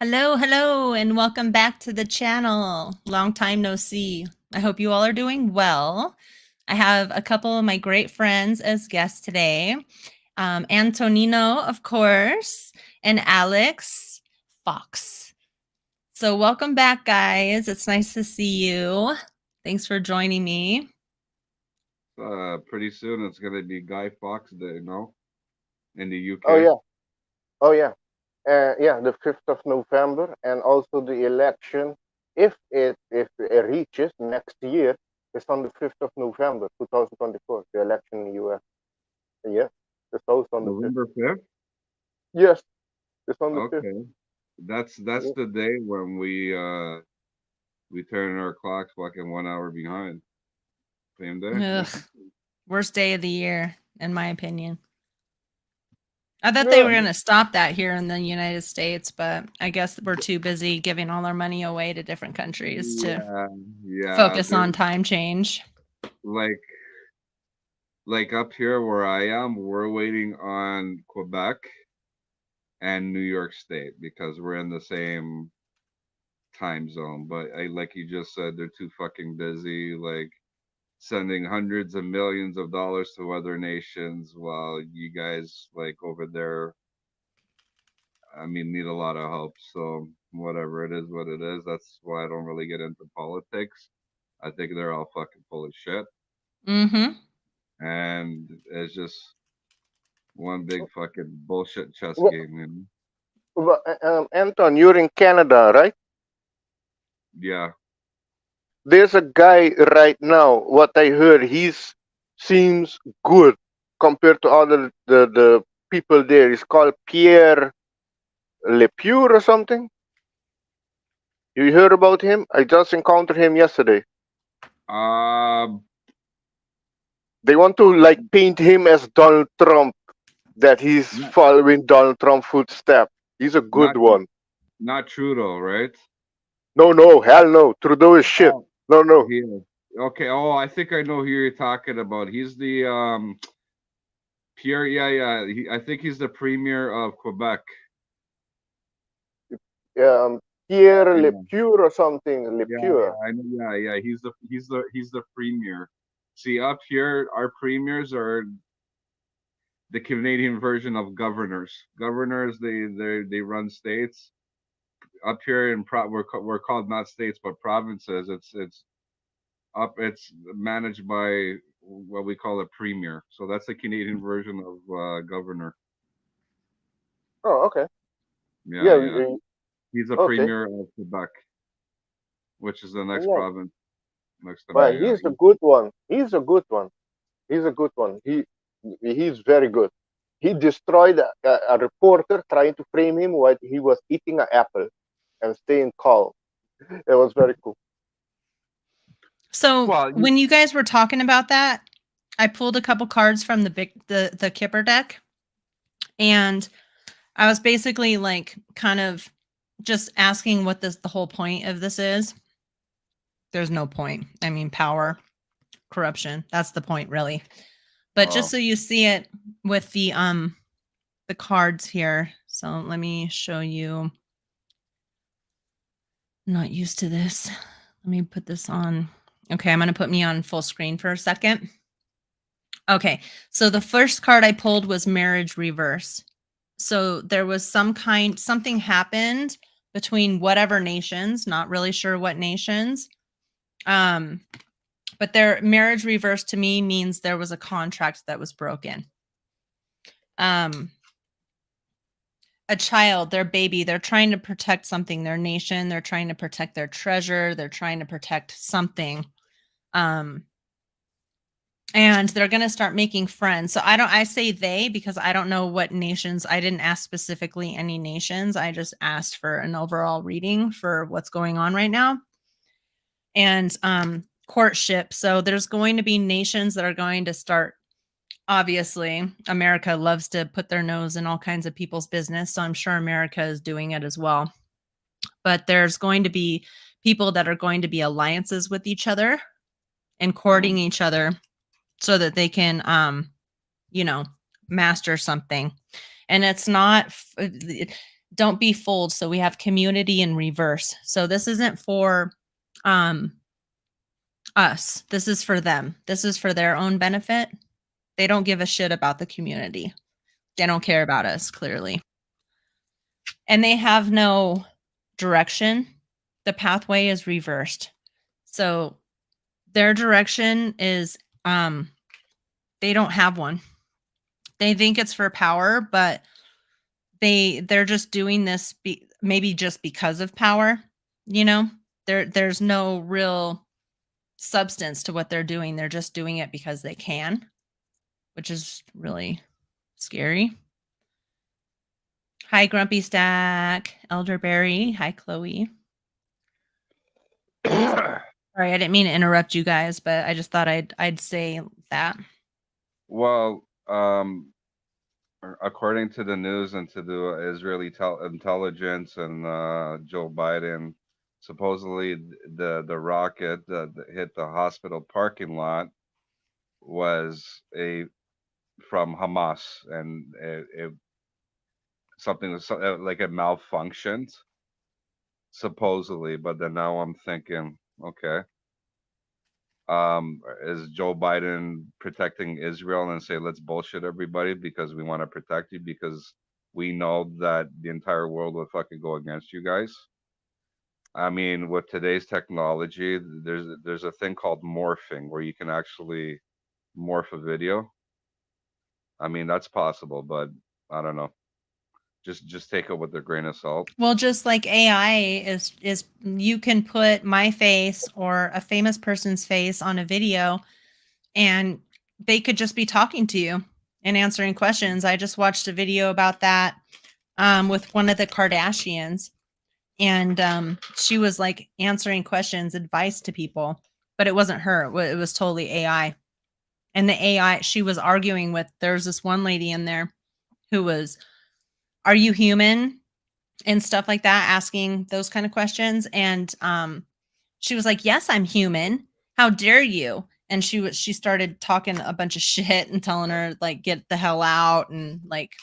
Hello, and welcome back to the channel. Long time no see. I hope you all are doing well. I have a couple of my great friends as guests today. Antonino, of course, and Alex Fox. So welcome back, guys. It's nice to see you. Thanks for joining me. Pretty soon it's gonna be Guy Fawkes Day, no? In the Oh UK. yeah, oh yeah, yeah. The 5th of November, and also the election, if it reaches next year, is on the 5th of November, 2024. The election in the U.S. Yes, it's also on the fifth. November 5th? Yes, it's on the fifth. Okay. That's Yes. the day when we turn our clocks fucking 1 hour behind. Same day? Ugh, worst day of the year, in my opinion. I thought they Yeah. were going to stop that here in the United States, but I guess we're too busy giving all our money away to different countries to Yeah, yeah. focus on There's time change. like up here where I am, we're waiting on Quebec and New York State because we're in the same time zone. But like you just said, they're too fucking busy. Like sending hundreds of millions of dollars to other nations while you guys like over there, I mean, need a lot of help. So whatever it is, what it is. That's why I don't really get into politics. I think they're all fucking full of shit, Mm-hmm. and it's just one big fucking bullshit chess Well, game. You know? Anton, you're in Canada, right? Yeah. There's a guy right now. What I heard, he's seems good compared to other the people there. He's called Pierre Lepure or something. You heard about him? I just encountered him yesterday. Um. They want to like paint him as Donald Trump, that he's Not following Donald Trump footsteps. He's a good not one. not Trudeau, right? No, no, hell no. Trudeau is shit. Oh, No, no. he is. Okay. Oh, I think I know who you're talking about. He's the Pierre. Yeah, yeah. I think he's the premier of Quebec. Um, Pierre Yeah. Lepure or something. Yeah, Lepure. yeah, I know. Yeah, yeah. He's the premier. See, up here, our premiers are the Canadian version of governors. Governors, they run states. Up here we're called not states but provinces. It's managed by what we call a premier. So that's the Canadian version of governor. Oh, okay. Yeah, Yeah. yeah. He's a Okay. premier of Quebec, which is the next Yeah. province next to Well, me. he's a good one. He's a good one. He's a good one. He's very good. He destroyed a reporter trying to frame him while he was eating an apple and staying calm. It was very cool. So Well, when you guys were talking about that, I pulled a couple cards from the Kipper deck, and I was basically like kind of just asking what the whole point of this is. There's no point. I mean, power, corruption. That's the point, really. But just so you see it with the cards here. So let me show you. I'm not used to this. Let me put this on. Okay, I'm going to put me on full screen for a second. Okay, so the first card I pulled was marriage reverse. So there was something happened between whatever nations, not really sure what nations. But their marriage reverse to me means there was a contract that was broken. A child, their baby, they're trying to protect something, their nation, they're trying to protect their treasure, they're trying to protect something. And they're going to start making friends. So I say they because I don't know what nations. I didn't ask specifically any nations. I just asked for an overall reading for what's going on right now. And courtship. So there's going to be nations that are going to start. Obviously, America loves to put their nose in all kinds of people's business. So I'm sure America is doing it as well. But there's going to be people that are going to be alliances with each other and courting each other so that they can, master something. And it's not, don't be fooled. So we have community in reverse. So this isn't for us. This is for them. This is for their own benefit. They don't give a shit about the community. They don't care about us, clearly. And they have no direction. The pathway is reversed. So their direction is they don't have one. They think it's for power, but they're just doing this maybe just because of power, you know? There's no real substance to what they're doing. They're just doing it because they can, which is really scary. Hi, Grumpy Stack, Elderberry. Hi, Chloe. Sorry, I didn't mean to interrupt you guys, but I just thought I'd say that. Well, according to the news and to the Israeli intelligence and Joe Biden, supposedly the rocket that hit the hospital parking lot was from Hamas, and it something like it malfunctioned supposedly. But then now I'm thinking, okay, is Joe Biden protecting Israel and say, let's bullshit everybody because we want to protect you because we know that the entire world will fucking go against you guys? I mean, with today's technology, there's a thing called morphing where you can actually morph a video. I mean, that's possible, but I don't know. Just take it with a grain of salt. Well, just like AI is you can put my face or a famous person's face on a video and they could just be talking to you and answering questions. I just watched a video about that with one of the Kardashians, and she was like answering questions, advice to people, but it wasn't her. It was totally AI. And the AI, she was arguing with, there's this one lady in there who was, are you human? And stuff like that, asking those kind of questions. And she was like, yes, I'm human. How dare you? And she started talking a bunch of shit and telling her like, get the hell out. And like,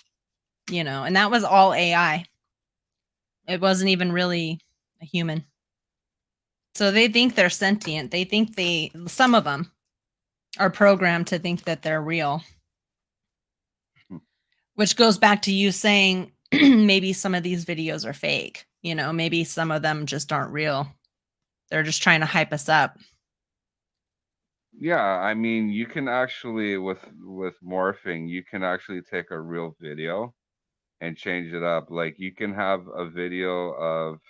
you know, and that was all AI. It wasn't even really a human. So they think they're sentient. They think some of them are programmed to think that they're real. Which goes back to you saying maybe some of these videos are fake. You know, maybe some of them just aren't real. They're just trying to hype us up. Yeah, I mean, you can actually with morphing, you can actually take a real video and change it up. Like you can have a video of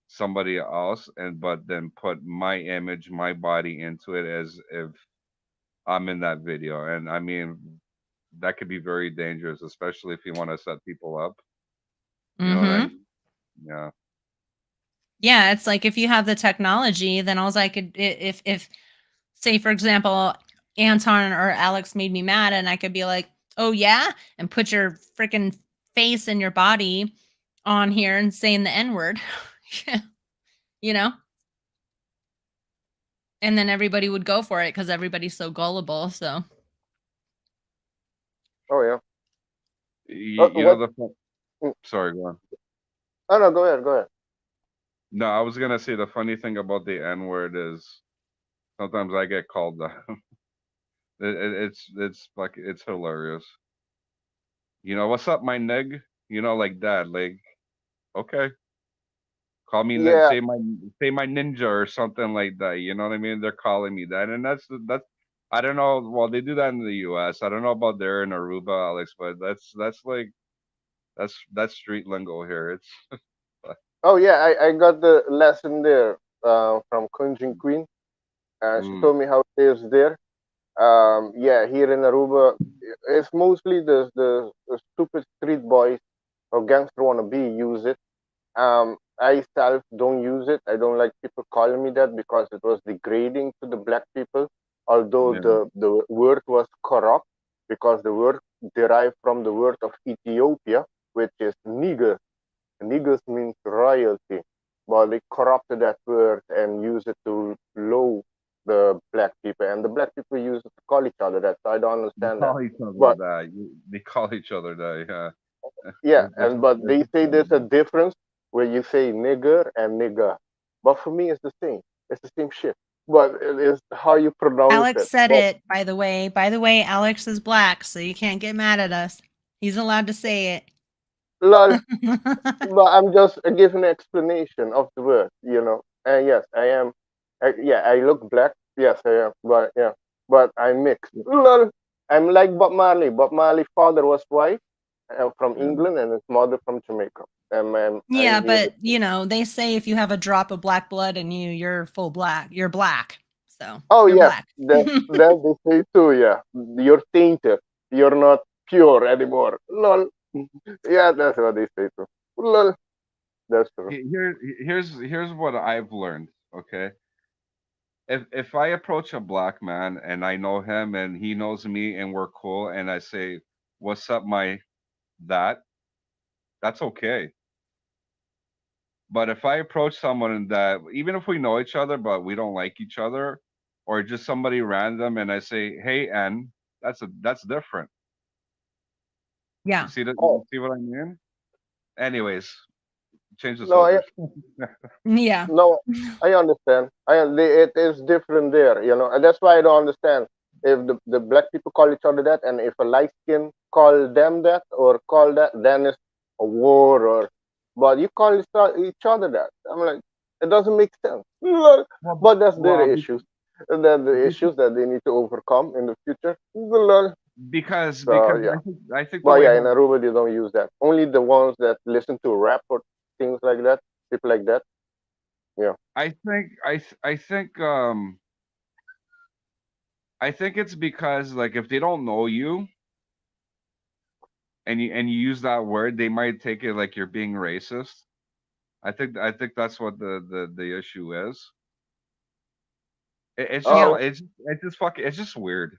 somebody else but then put my image, my body into it as if I'm in that video. And I mean, that could be very dangerous, especially if you want to set people up. You know what I mean? Yeah. Yeah, it's like if you have the technology, then all I could, if say for example, Anton or Alex made me mad, and I could be like, oh yeah, and put your freaking face and your body on here and saying the N-word, you know, and then everybody would go for it because everybody's so gullible. So. Oh yeah. You know What? sorry, go on. Oh no, go ahead. Go ahead. No, I was gonna say the funny thing about the N word is sometimes I get called that. It's like it's hilarious. You know, what's up, my nig? You know, like that. Like, okay, call me Yeah. say my ninja or something like that. You know what I mean? They're calling me that, and that's I don't know. Well, they do that in the U.S. I don't know about there in Aruba, Alex, but that's like that's street lingo here. It's Oh yeah, I got the lesson there from Kunjin Queen. She mm, told me how it is there. Yeah, here in Aruba, it's mostly the stupid street boys or gangster wannabe use it. I self don't use it. I don't like people calling me that because it was degrading to the black people. Although yeah. the word was corrupt because the word derived from the word of Ethiopia, which is nigger. Negus means royalty, but they corrupted that word and used it to low the black people, and the black people use it to call each other that. So I don't They understand that. call each other But that. They call each other that. Yeah. Yeah, That's but that's they say there's a incredible. difference where you say nigger and nigga. But for me, it's the same. It's the same shit. But it is how you pronounce Alex it. said But it, by the way. By the way, Alex is black, so you can't get mad at us. He's allowed to say lol. it. But I'm just giving an explanation of the word, you know. And yes, I am. Yeah, I look black. Yes, I am. But yeah, but I'm mixed. Lol. I'm like Bob Marley. Bob Marley's father was white from Yeah. England and his mother from Jamaica. And Yeah, I'm here. but they say if you have a drop of black blood in you, you're full black. You're black. So Oh you're yes, black. that they say too. Yeah, you're tainted. You're not pure anymore. Lol. Yeah, that's what they say too. Lol. That's true. Here's what I've learned. Okay, if I approach a black man and I know him and he knows me and we're cool and I say, "What's up, my that?" That's okay. But if I approach someone that even if we know each other but we don't like each other, or just somebody random and I say, "Hey, N," that's different. You Yeah. see that? Oh You see what I mean? Anyways, change the no, subject. Yeah. no, I understand. It is different there, you know, and that's why I don't understand if the black people call each other that, and if a light skin call them that or call that, then it's a war. Or but you call each other that. I'm like, it doesn't make sense. Well, But that's their well, issues. That the be- issues that they need to overcome in the future. because So yeah, I think the but way yeah, in how Aruba they don't use that. Only the ones that listen to rap or things like that, people like that. Yeah. I think it's because like if they don't know you and you use that word, they might take it like you're being racist. I think that's what the issue is. It's just Yeah. Oh, it's just fucking it's just weird.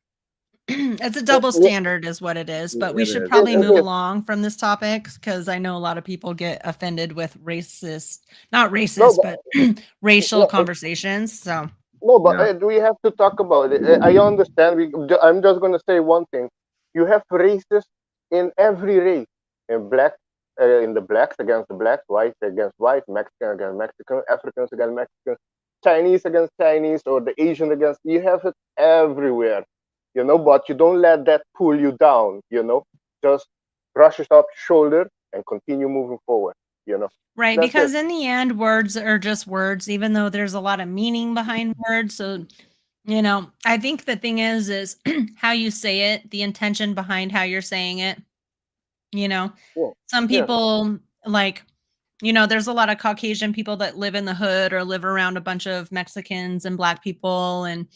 It's a it, double it, standard is what it is, but we It should is. probably move it is. along from this topic because I know a lot of people get offended with racist, not No, racist, but but racial no, conversations. So, no, but Yeah. we have to talk about it. I understand. I'm just going to say one thing. You have races in every race. In black, in the blacks against the blacks, whites against whites, Mexican against Mexican, Africans against Mexicans, Chinese against Chinese, or the Asian against. You have it everywhere, you know. But you don't let that pull you down, you know. Just brush it off your shoulder and continue moving forward, you know. right, That's it. because in the end, words are just words, even though there's a lot of meaning behind words. So, I think the thing is how you say it, the intention behind how you're saying it. You know, Yeah. some Yes. people like, there's a lot of Caucasian people that live in the hood or live around a bunch of Mexicans and black people and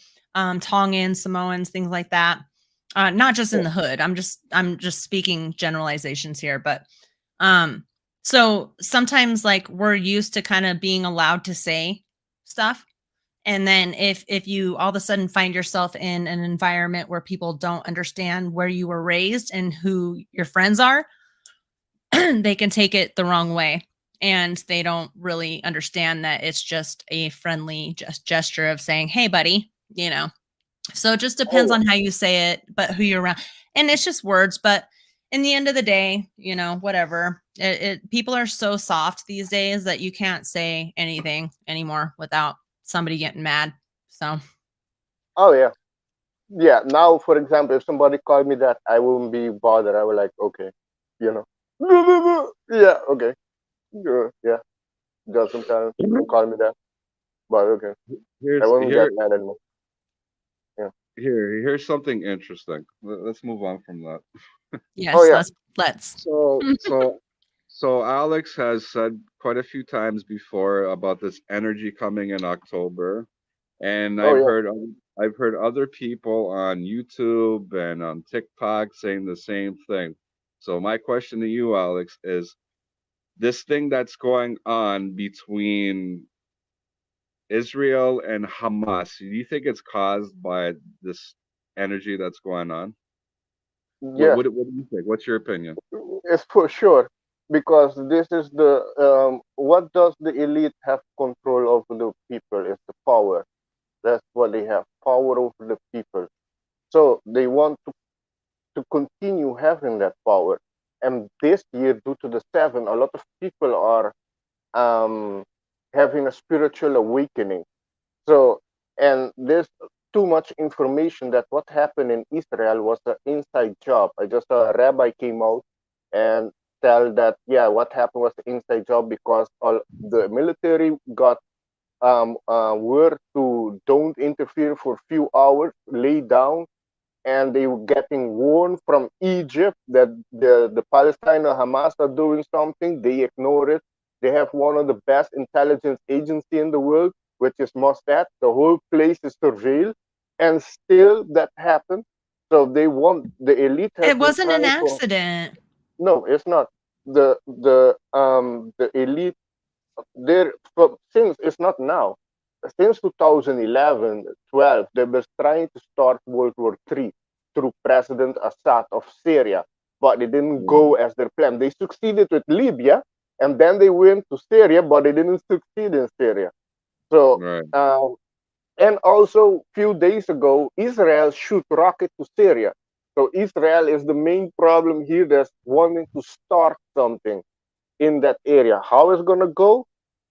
Tongans, Samoans, things like that. Not just in Yeah. the hood. I'm just speaking generalizations here, but um so sometimes like we're used to kind of being allowed to say stuff. And then if you all of a sudden find yourself in an environment where people don't understand where you were raised and who your friends are, they can take it the wrong way and they don't really understand that it's just a friendly gesture of saying, "Hey buddy," So it just depends Oh on how you say it, but who you're around. And it's just words, but in the end of the day, whatever. People are so soft these days that you can't say anything anymore without somebody getting mad. So, oh yeah. Yeah, now for example, if somebody called me that, I wouldn't be bothered. I would like, okay, you know, yeah, okay, yeah, doesn't tell, don't call me that, but okay, I Here's won't get here mad anymore. Yeah. here's something interesting. Let's move on from that. Oh yes, yeah. let's. So so so Alex has said quite a few times before about this energy coming in October, and Oh yeah. I've heard other people on YouTube and on TikTok saying the same thing. So my question to you, Alex, is this thing that's going on between Israel and Hamas, do you think it's caused by this energy that's going on? Yes, What do you think? What's your opinion? it's for sure because this is the what does the elite have control over the people is the power. That's what they have, power over the people. So they want to continue having that power. And this year, due to the 7, a lot of people are um, having a spiritual awakening. So, and there's too much information that what happened in Israel was an inside job. I just saw a rabbi came out and tell that, yeah, what happened was an inside job because all the military got word to don't interfere for a few hours, lay down, and they were getting warned from Egypt that the Palestine or Hamas are doing something. They ignore it. They have one of the best intelligence agency in the world, which is Mossad. The whole place is surveilled, and still that happened. So they want the elite has It been wasn't an trying for. accident. No, it's not the elite there since it's not now. Since 2011, 12, they were trying to start World War III through President Assad of Syria, but it didn't go as their plan. They succeeded with Libya, and then they went to Syria, but they didn't succeed in Syria. So, Right. and also few days ago, Israel shoot rocket to Syria. So Israel is the main problem here that's wanting to start something in that area. How it's gonna go?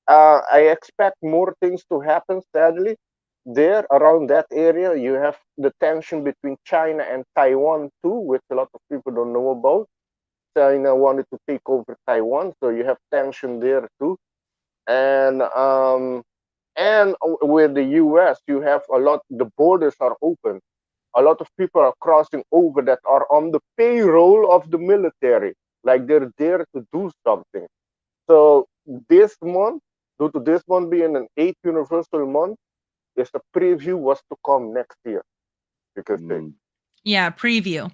I expect more things to happen, sadly. There, around that area, you have the tension between China and Taiwan, too, which a lot of people don't know about. China wanted to take over Taiwan, so you have tension there, too. And with the US, you have a lot, the borders are open. A lot of people are crossing over that are on the payroll of the military, like they're there to do something. So this month, due to this one being an 8th universal month, is a preview what's to come next year. You can say, Yeah, preview.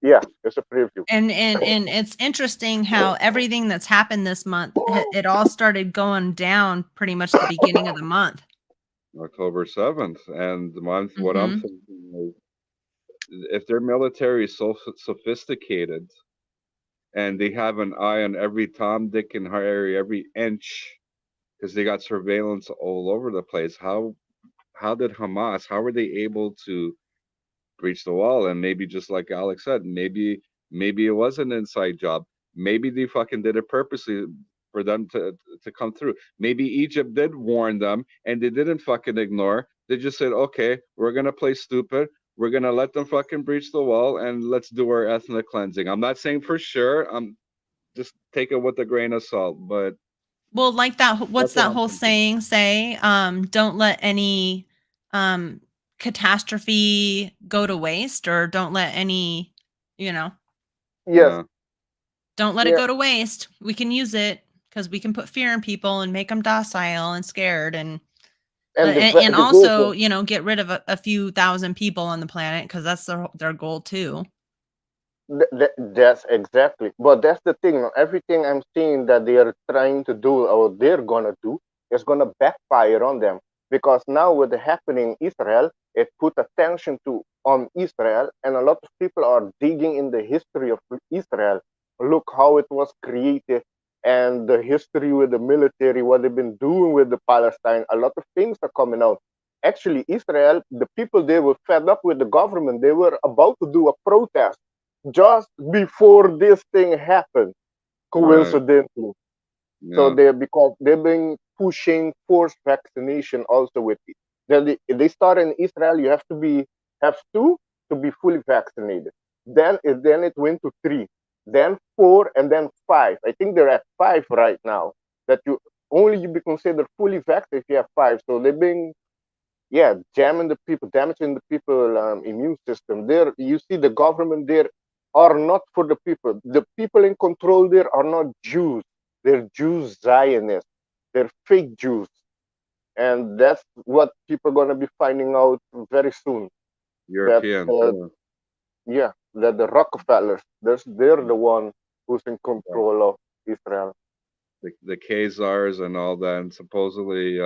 yeah, it's a preview. And it's interesting how everything that's happened this month, it all started going down pretty much the beginning of the month. October 7th. And the month, what I'm Mhm. thinking is if their military is so sophisticated and they have an eye on every Tom, Dick, and Harry, every inch, because they got surveillance all over the place, how did Hamas, how were they able to breach the wall? And maybe just like Alex said, maybe it was an inside job. Maybe they fucking did it purposely for them to come through. Maybe Egypt did warn them and they didn't fucking ignore. They just said, okay, we're gonna play stupid. We're gonna let them fucking breach the wall and let's do our ethnic cleansing. I'm not saying for sure. I'm just take it with a grain of salt, but Well, like that, that's what's what that I'm whole thinking. saying say? Don't let any um catastrophe go to waste, or don't let any, you know, Yes, Yeah, don't let it yeah, go to waste. We can use it because we can put fear in people and make them docile and scared, and and and the great also, thing, you know, get rid of a few thousand people on the planet because that's their goal too. that's exactly. But that's the thing. Everything I'm seeing that they are trying to do or they're gonna do is gonna backfire on them because now with the happening in Israel, it put attention to on Israel, and a lot of people are digging in the history of Israel. Look how it was created and the history with the military, what they've been doing with the Palestine. A lot of things are coming out. Actually, Israel, the people they were fed up with the government. They were about to do a protest just before this thing happened, right. coincidentally. So Yeah, they because they've been pushing forced vaccination also with it. Then they start in Israel. You have two to be fully vaccinated. Then it went to 3, then 4, and then 5. I think they're at 5 right now. That you be considered fully vaccinated if you have 5. So they've been jamming the people, damaging the people immune system. There, you see, the government there are not for the people. The people in control there are not Jews. They're Jews Zionists. They're fake Jews, and that's what people are gonna be finding out very soon. That Europeans. Yeah. that the Rockefellers, they're the one who's in control of Israel. The Khazars and all that, and supposedly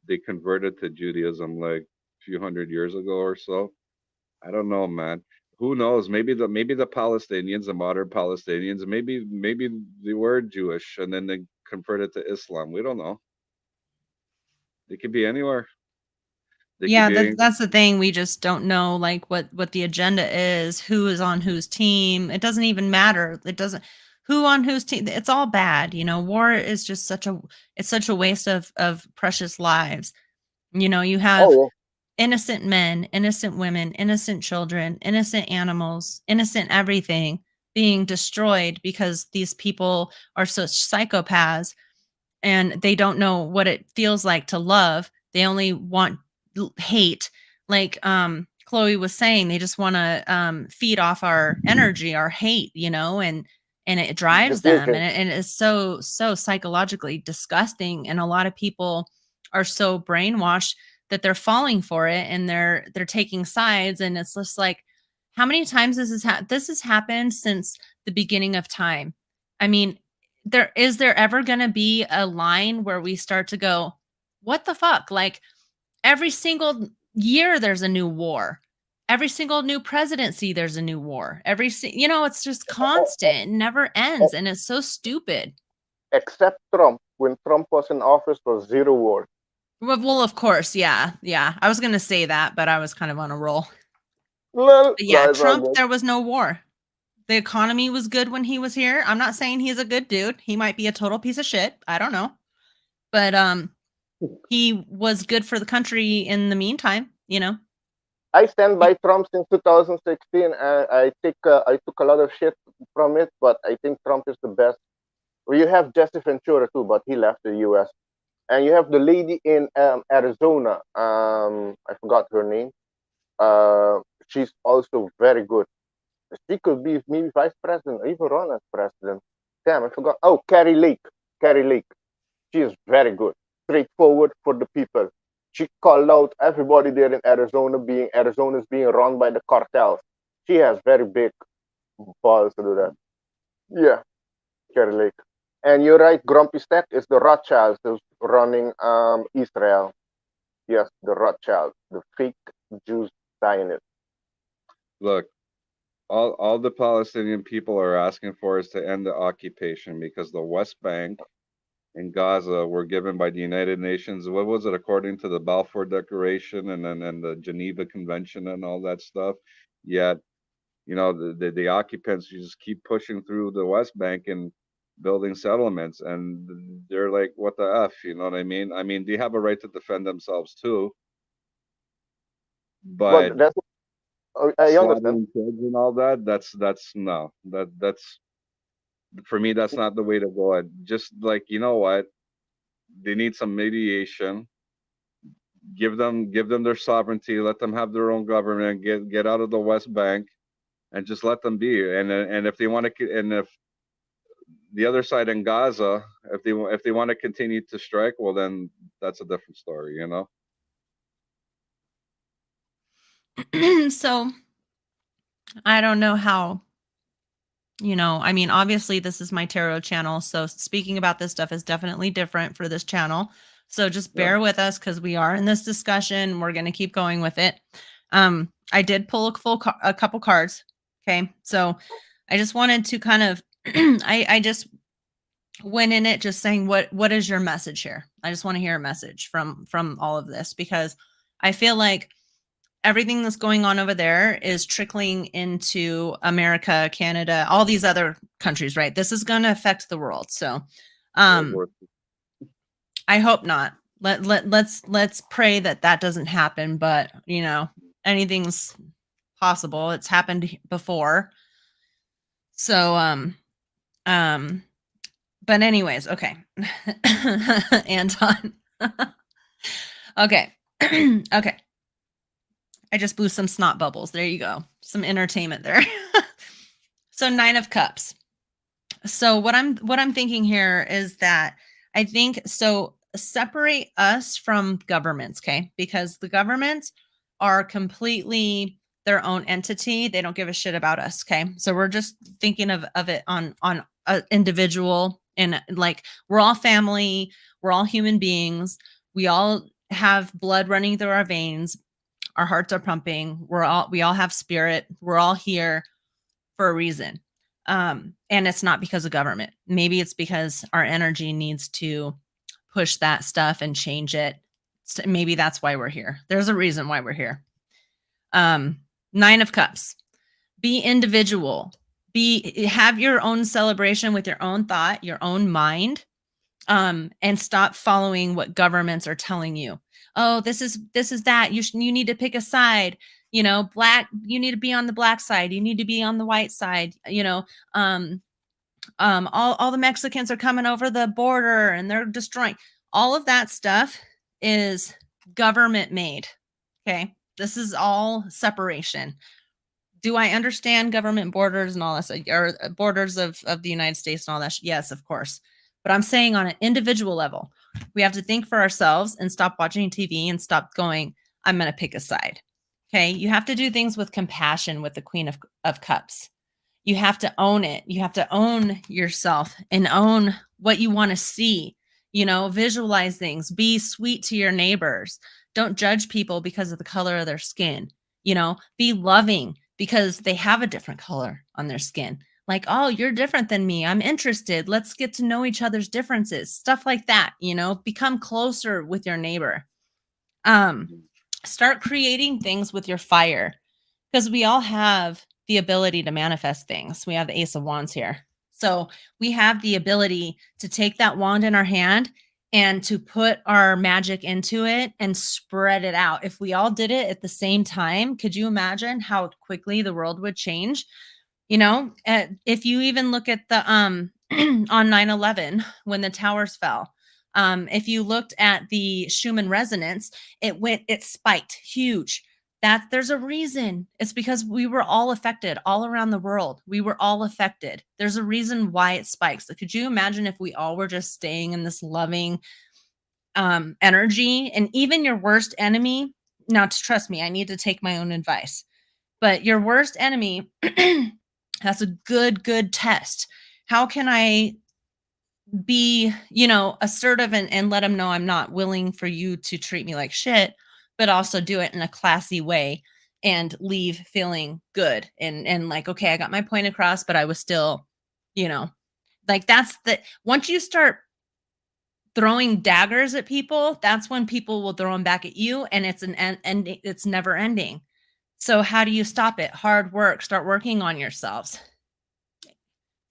they converted to Judaism like a few hundred years ago or so. I don't know, man. Who knows? Maybe the Palestinians, the modern Palestinians, maybe they were Jewish and then they converted to Islam. We don't know. They could be anywhere. They keep Yeah, eating. that's the thing. We just don't know like what the agenda is, who is on whose team. It doesn't even matter. It doesn't who on whose team. It's all bad. War is just such a waste of precious lives. You have Oh, innocent men, innocent women, innocent children, innocent animals, innocent everything being destroyed because these people are such psychopaths and they don't know what it feels like to love. They only want hate. Like Chloe was saying, they just want to feed off our energy, our hate, and it drives them, division. and it is so psychologically disgusting. And a lot of people are so brainwashed that they're falling for it, and they're taking sides, and it's just like, how many times this has happened since the beginning of time? I mean, there ever going to be a line where we start to go, what the fuck? Like every single year there's a new war. Every single new presidency there's a new war. It's just constant. It never ends, and it's so stupid. Except Trump. When Trump was in office, was zero war. Well, of course, yeah. I was going to say that, but I was kind of on a roll. Well, But yeah, no, it's all Trump, good. there was no war. The economy was good when he was here. I'm not saying he's a good dude. He might be a total piece of shit. I don't know. But he was good for the country in the meantime. I stand by Trump since 2016. I took a lot of shit from it, but I think Trump is the best. Well, you have Jesse Ventura too, but he left the U.S. And you have the lady in Arizona. I forgot her name. Uh, she's also very good. She could be maybe vice president or even run as president. Damn, I forgot. Oh, Carrie Lake. Carrie Lake. She is very good, straightforward for the people. She called out everybody there in Arizona is being run by the cartels. She has very big balls to do that. Yeah, Carrie Lake. And you're right, Grumpy Stack is the Rothschilds who's running Israel. Yes, the Rothschilds, the fake Jews Zionists. Look, all the Palestinian people are asking for is to end the occupation because the West Bank and Gaza were given by the United Nations. What was it, according to the Balfour Declaration and the Geneva Convention and all that stuff? Yet, the occupants just keep pushing through the West Bank and building settlements, and they're like, "What the f?" You know what I mean? I mean, they have a right to defend themselves too, Well, but that's I understand. slaughtering kids and all that, that's no, that's for me, that's not the way to go. Just like, you know what, they need some mediation. Give them their sovereignty. Let them have their own government. Get out of the West Bank and just let them be. And if they want to, and if the other side in Gaza, if they want to continue to strike, well, then that's a different story. So I don't know how, I mean, obviously this is my tarot channel. So speaking about this stuff is definitely different for this channel. So just Yeah. bear with us because we are in this discussion. We're going to keep going with it. I did pull a couple cards. Okay. So I just wanted to kind of, I just went in it just saying, what is your message here? I just want to hear a message from all of this, because I feel like everything that's going on over there is trickling into America, Canada, all these other countries, right? This is going to affect the world. So, I hope not. Let's pray that doesn't happen, but anything's possible. It's happened before. So, but anyways, okay. Anton. Okay. Okay. I just blew some snot bubbles. There you go. Some entertainment there. So 9 of Cups. So what I'm thinking here is that I think so separate us from governments, okay? Because the governments are completely their own entity. They don't give a shit about us, okay? So we're just thinking of it on an individual, and like we're all family, we're all human beings. We all have blood running through our veins. Our hearts are pumping. We all have spirit. We're all here for a reason. And it's not because of government. Maybe it's because our energy needs to push that stuff and change it So maybe that's why we're here. There's a reason why we're here. 9 of Cups. Be individual. Have your own celebration with your own thought, your own mind, and stop following what governments are telling you. Oh, this is that. You need to pick a side. You know, black. You need to be on the black side. You need to be on the white side. You know, all the Mexicans are coming over the border and they're destroying. All of that stuff is government made. Okay, this is all separation. Do I understand government borders and all that, or borders of the United States and all that? Yes, of course. But I'm saying on an individual level, we have to think for ourselves and stop watching TV and stop going, I'm going to pick a side. Okay. You have to do things with compassion with the Queen of Cups. You have to own it. You have to own yourself and own what you want to see. You know, visualize things. Be sweet to your neighbors. Don't judge people because of the color of their skin. You know, be loving because they have a different color on their skin. Like, oh, you're different than me. I'm interested. Let's get to know each other's differences. Stuff like that, you know, become closer with your neighbor. Start creating things with your fire, because we all have the ability to manifest things. We have the Ace of Wands here. So we have the ability to take that wand in our hand and to put our magic into it and spread it out. If we all did it at the same time, could you imagine how quickly the world would change? You know, if you even look at the on 9/11 when the towers fell, if you looked at the Schumann resonance, it spiked huge. There's a reason. It's because we were all affected all around the world. We were all affected. There's a reason why it spikes. So could you imagine if we all were just staying in this loving energy? And even your worst enemy, now trust me, I need to take my own advice, but your worst enemy, that's a good test. How can I be, you know, assertive and let them know I'm not willing for you to treat me like shit, but also do it in a classy way and leave feeling good and like, okay, I got my point across, but I was still, you know, like once you start throwing daggers at people, that's when people will throw them back at you, and it's it's never ending. So how do you stop it? Hard work. Start working on yourselves.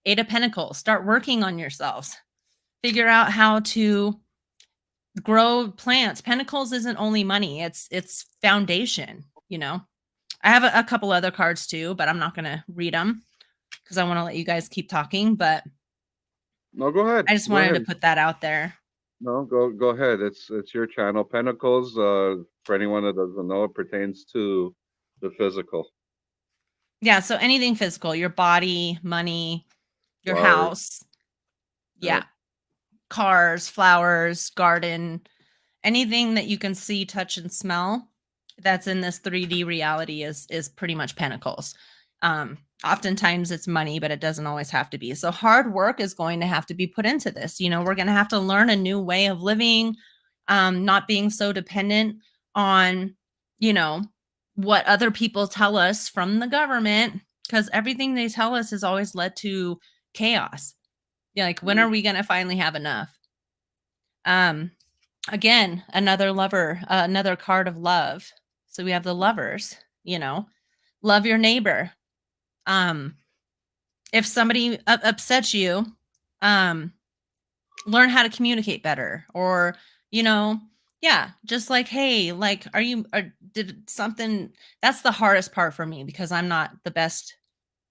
8 of Pentacles. Start working on yourselves. Figure out how to grow plants. Pentacles isn't only money. It's foundation, you know. I have a couple other cards too, but I'm not going to read them because I want to let you guys keep talking, but No, go ahead. I just wanted to put that out there. No, go ahead. It's your channel. Pentacles, for anyone that doesn't know, it pertains to the physical. Yeah, so anything physical, your body, money, your house. Yeah. Yep. Cars, flowers, garden, anything that you can see, touch, and smell that's in this 3D reality is pretty much pentacles. Oftentimes it's money, but it doesn't always have to be. So hard work is going to have to be put into this. You know, we're going to have to learn a new way of living, not being so dependent on, you know, what other people tell us from the government, because everything they tell us has always led to chaos. Yeah, like when are we going to finally have enough? Again, another lover, another card of love. So we have the lovers, you know, love your neighbor. If somebody upsets you, learn how to communicate better, or, you know, yeah, just like, hey, like, did something, that's the hardest part for me because I'm not the best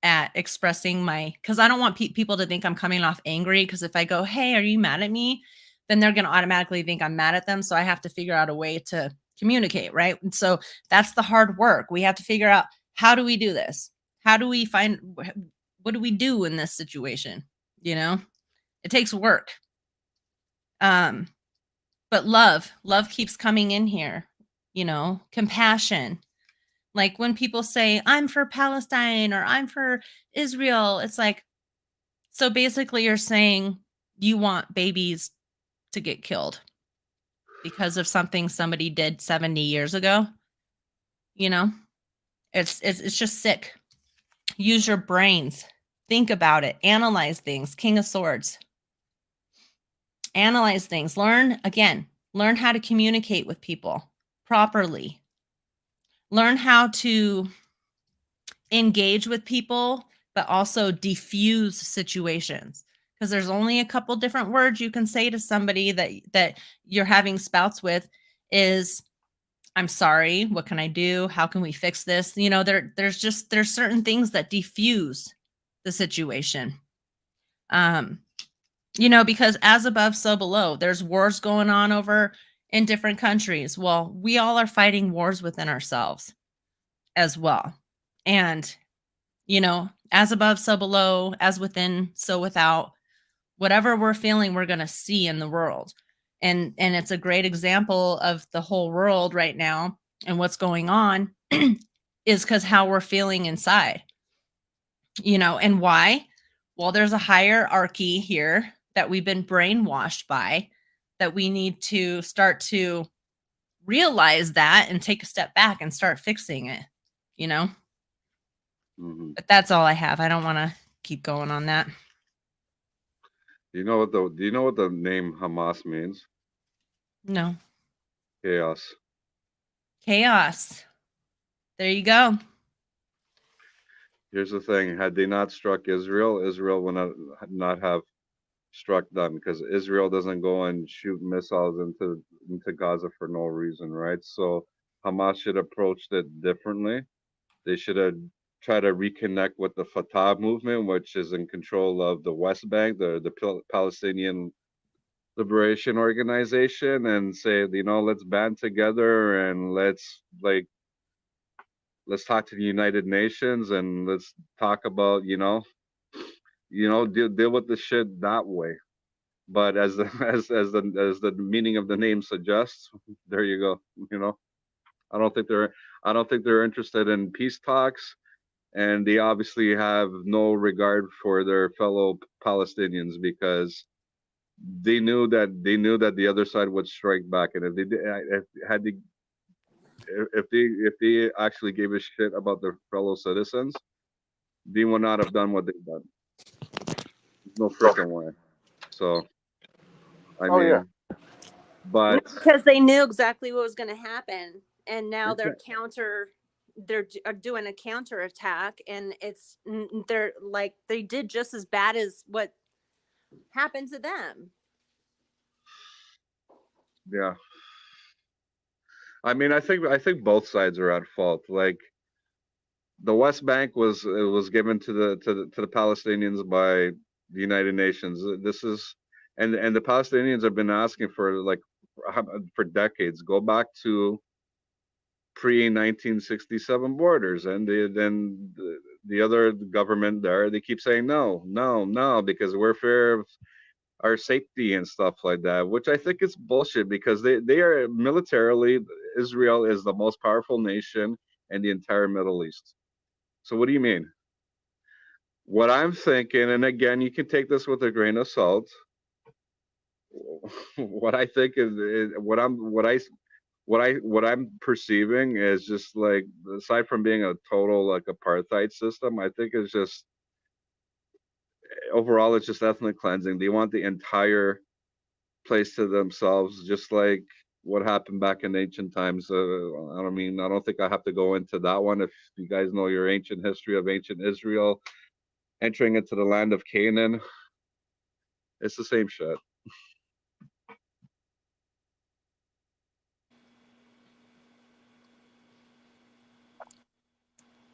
at expressing because I don't want people to think I'm coming off angry. Because if I go, hey, are you mad at me? Then they're going to automatically think I'm mad at them. So I have to figure out a way to communicate, right? And so that's the hard work. We have to figure out, how do we do this? How do we what do we do in this situation? You know, it takes work. But love keeps coming in here, you know, compassion. Like when people say, I'm for Palestine or I'm for Israel, it's like, so basically you're saying you want babies to get killed because of something somebody did 70 years ago. You know, it's just sick. Use your brains. Think about it. Analyze things. King of Swords. Analyze things. Learn, again, Learn how to communicate with people properly. Learn how to engage with people, but also diffuse situations. Because there's only a couple different words you can say to somebody that you're having spouts with is, I'm sorry, what can I do? How can we fix this? You know, there's certain things that diffuse the situation. You know, because as above, so below. There's wars going on over in different countries. Well, we all are fighting wars within ourselves as well. And, you know, as above, so below, as within, so without. Whatever we're feeling, we're going to see in the world. And it's a great example of the whole world right now and what's going on is because how we're feeling inside. You know, and why? Well, there's a hierarchy here that we've been brainwashed by, that we need to start to realize that and take a step back and start fixing it, you know? Mhm. But that's all I have. I don't want to keep going on that. Do you know what the name Hamas means? No. Chaos. Chaos. There you go. Here's the thing: had they not struck Israel, Israel would not have struck them, because Israel doesn't go and shoot missiles into Gaza for no reason, right? So Hamas should have approached it differently. They should have tried to reconnect with the Fatah movement, which is in control of the West Bank, the Palestinian Liberation Organization, and say, you know, let's band together and let's talk to the United Nations, and let's talk about, deal with the shit that way. But as the as the meaning of the name suggests, there you go. You know, I don't think they're I don't think they're interested in peace talks, and they obviously have no regard for their fellow Palestinians, because they knew that the other side would strike back, and if they did, if had they if they actually gave a shit about their fellow citizens, they would not have done what they've done. No freaking way. So I Oh yeah. mean, but Because they knew exactly what was going to happen. And now they're exactly. doing a counter attack. And they're like, they did just as bad as what happened to them. Yeah. I mean, I think both sides are at fault. Like, the West Bank was given to the Palestinians by the United Nations. This is and the Palestinians have been asking for decades. Go back to pre 1967 borders, and then the other government there, they keep saying no, no, no, because we're fear of our safety and stuff like that, which I think is bullshit, because they are militarily, Israel is the most powerful nation in the entire Middle East. So what do you mean? What I'm thinking, and again, you can take this with a grain of salt. What I think is what I'm perceiving is just like, aside from being a total like apartheid system, I think it's just overall it's just ethnic cleansing. They want the entire place to themselves, just like what happened back in ancient times. I don't think I have to go into that one. If you guys know your ancient history of ancient Israel entering into the land of Canaan, it's the same shit.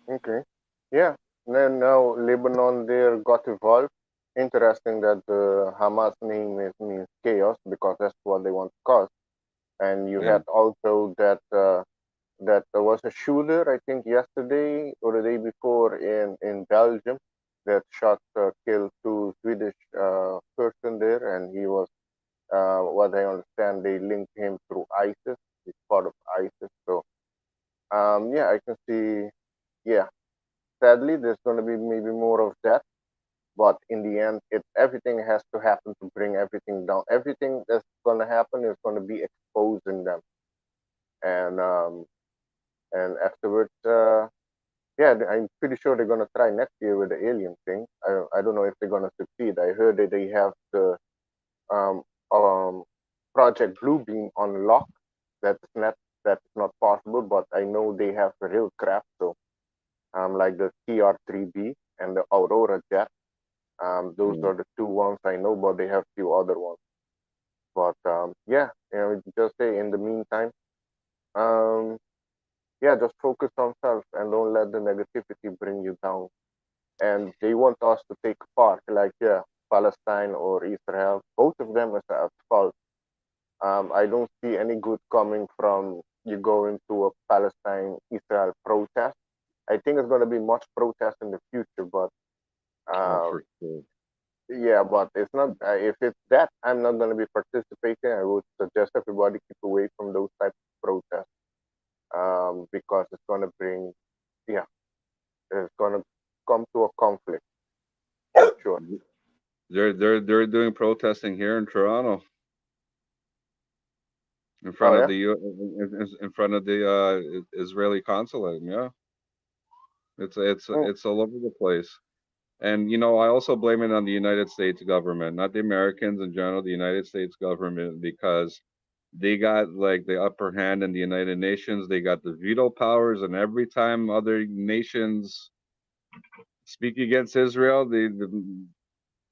Okay. Yeah. And then now Lebanon there got involved. Interesting that the Hamas name means chaos, because that's what they want to cause. And you Yeah, had also that there was a shooter, I think yesterday or the day before, in Belgium, that shot killed two Swedish person there, and he was, what I understand, they linked him through ISIS. He's part of ISIS. So yeah, I can see. Yeah, sadly, there's going to be maybe more of that. But in the end, everything has to happen to bring everything down. Everything that's going to happen is going to be exposing them, and afterwards, yeah, I'm pretty sure they're going to try next year with the alien thing. I don't know if they're going to succeed. I heard that they have the um, um, Project Bluebeam on lock. That's not possible, but I know they have the real craft. So like the TR3B and the Aurora Jet. Those Mm. are the two ones I know, but they have few other ones. But yeah, just say in the meantime, um, yeah, just focus on self and don't let the negativity bring you down. And they want us to take part, like yeah, Palestine or Israel. Both of them is at fault. I don't see any good coming from you going to a Palestine-Israel protest. I think it's going to be much protest in the future, but Oh, um, for sure. yeah, but it's not. If it's that, I'm not going to be participating. I would suggest everybody keep away from those types of protests because it's going to bring, yeah, it's going to come to a conflict for sure. They're doing protesting here in Toronto in Oh front of yeah. the in front of the Israeli consulate. Yeah, Mm. it's all over the place. And I also blame it on the United States government, not the Americans in general, the United States government, because they got like the upper hand in the United Nations. They got the veto powers, and every time other nations speak against Israel, the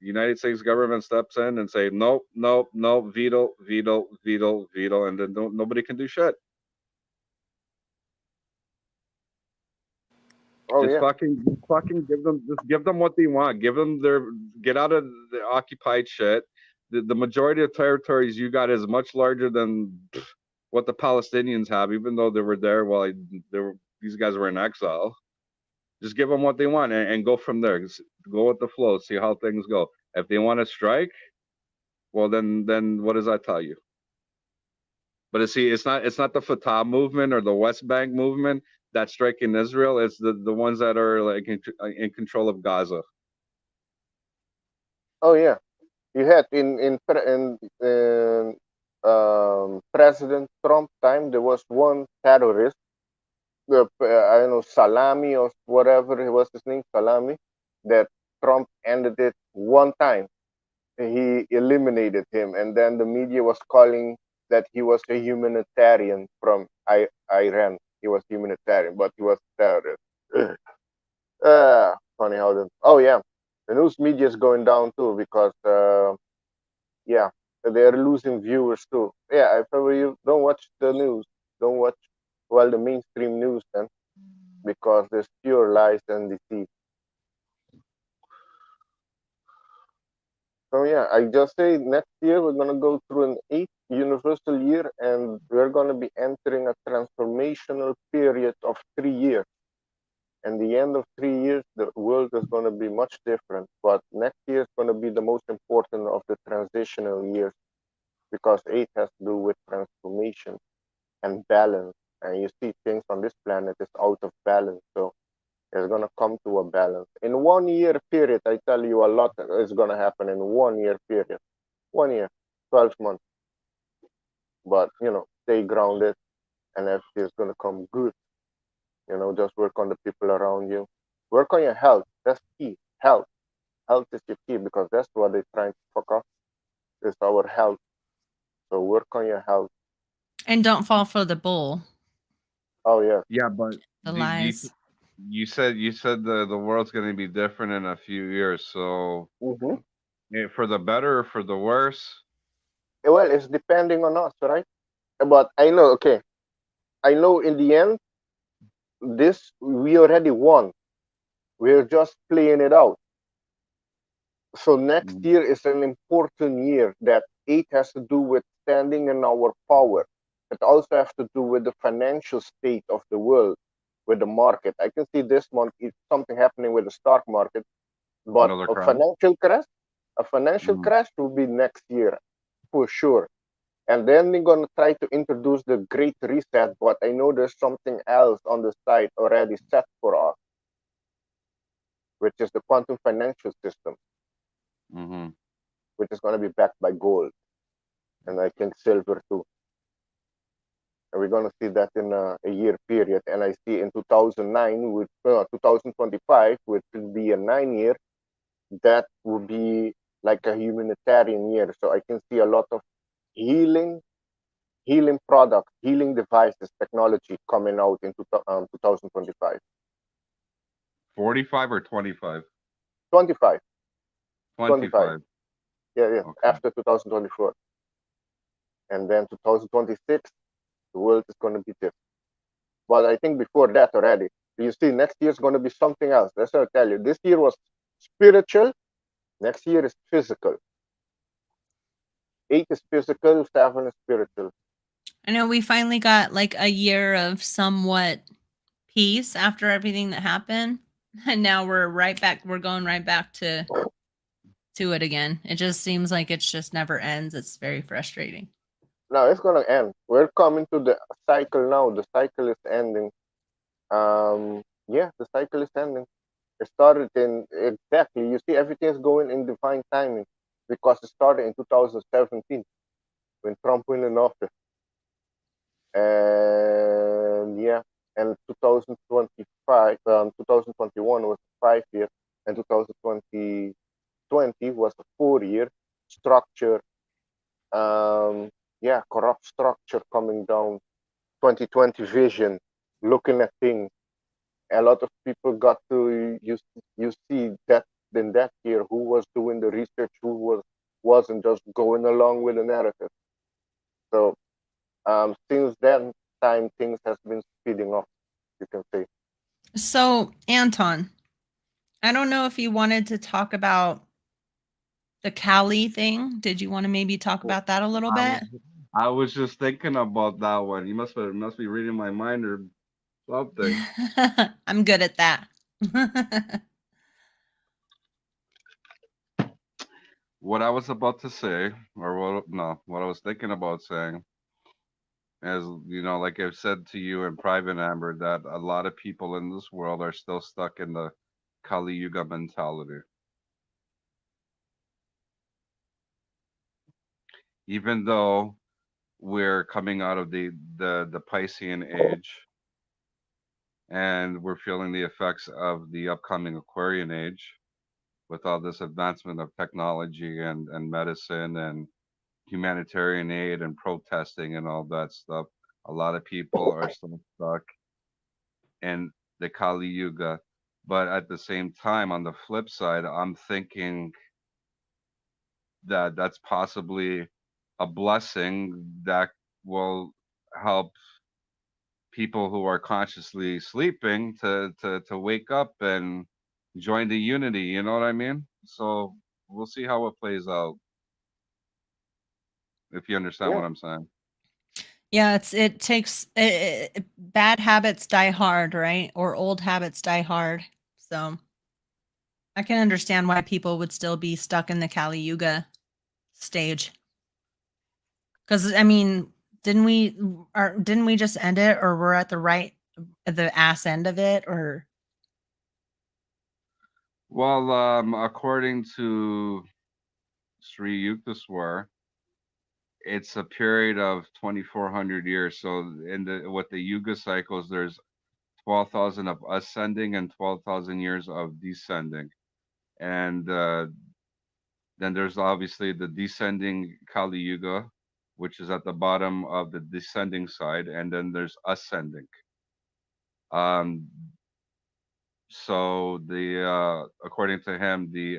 United States government steps in and say, nope, nope, nope, veto, veto, veto, veto, and then nobody can do shit. Oh Just yeah. fucking give them what they want. Give them get out of the occupied shit. The majority of territories you got is much larger than what the Palestinians have, even though they were there while these guys were in exile. Just give them what they want and go from there. Just go with the flow. See how things go. If they want to strike, well then what does that tell you? But see, it's not the Fatah movement or the West Bank movement that's striking Israel. It's the ones that are like in control of Gaza. Oh yeah. You had President Trump time. There was one terrorist, I don't know, Salami or whatever it was his name, Salami, that Trump ended it one time. He eliminated him, and then the media was calling that he was a humanitarian from Iran. He was humanitarian, but he was terrorist. Funny how the oh yeah, the news media is going down too because yeah, they're losing viewers too. Yeah, if ever you don't watch the news, don't watch the mainstream news then because there's pure lies and deceit. So yeah, I just say next year we're gonna go through an 8th universal year and we're gonna be entering a transformational period of 3 years. And the end of 3 years, the world is gonna be much different. But next year is gonna be the most important of the transitional years because 8 has to do with transformation and balance. And you see things on this planet is out of balance. So it's gonna come to a balance. In 1 year period, I tell you a lot is gonna happen in 1 year period. 1 year, 12 months. But stay grounded and everything's gonna come good. Just work on the people around you. Work on your health. That's key. Health. Health is your key because that's what they're trying to fuck up. Is our health. So work on your health. And don't fall for the bull, Oh yeah. Yeah, but the do lies. you said the world's going to be different in a few years. So Mm-hmm. for the better or for the worse? Well, it's depending on us, right? But I know, okay. I know in the end, this we already won. We're just playing it out. So next Mm. year is an important year that 8 has to do with standing in our power. It also has to do with the financial state of the world, with the market. I can see this month something happening with the stock market, but Another a crash? financial Mm. crash will be next year for sure. And then they're gonna try to introduce the Great Reset, but I know there's something else on the side already set for us, which is the quantum financial system, Mm-hmm. which is gonna be backed by gold and I think silver too. And we're going to see that in a year period. And I see in 2009, with 2025, which will be a 9 year, that will be like a humanitarian year. So I can see a lot of healing, healing products, healing devices, technology coming out in 2025. 45 or 25? 25, 25. 25. Yeah, yeah. Okay. After 2024, and then 2026, the world is going to be different. But I think before that already, you see, next year is going to be something else. That's what I tell you. This year was spiritual. Next year is physical. 8 is physical. 7 is spiritual. I know we finally got like a year of somewhat peace after everything that happened. And now we're right back. We're going right back to it again. It just seems like it's just never ends. It's very frustrating. Now it's going to end. We're coming to the cycle now. The cycle is ending. Yeah, the cycle is ending. It started in exactly. You see, everything is going in divine timing because it started in 2017 when Trump went in office. And yeah, and 2025, 2021 was a 5 year, and 2020 was a 4 year structure. Yeah, corrupt structure coming down. 2020 vision, looking at things. A lot of people got to you see that in that year who was doing the research, who wasn't just going along with the narrative. So since then time things has been speeding up, you can say. So, Anton, I don't know if you wanted to talk about the Cali thing. Did you want to maybe talk Well, about that a little I bit? was I was just thinking about that one. You must be reading my mind or something. I'm good at that. What I was about to say, or what no, what I was thinking about saying is, like I've said to you in private, Amber, that a lot of people in this world are still stuck in the Kali Yuga mentality. Even though we're coming out of the Piscean age and we're feeling the effects of the upcoming Aquarian age with all this advancement of technology and medicine and humanitarian aid and protesting and all that stuff. A lot of people are still stuck in the Kali Yuga. But at the same time, on the flip side, I'm thinking that that's possibly a blessing that will help people who are consciously sleeping to wake up and join the unity. You know what I mean? So we'll see how it plays out. If you understand Yeah, what I'm saying. Yeah, it takes bad habits die hard, right? Or old habits die hard. So I can understand why people would still be stuck in the Kali Yuga stage. Because I mean, didn't we just end it, or we're at the ass end of it, or Well, according to Sri Yukteswar, it's a period of 2,400 years. So in the with the Yuga cycles, there's 12,000 of ascending and 12,000 years of descending, and then there's obviously the descending Kali Yuga, which is at the bottom of the descending side, and then there's ascending. Um, so the according to him, the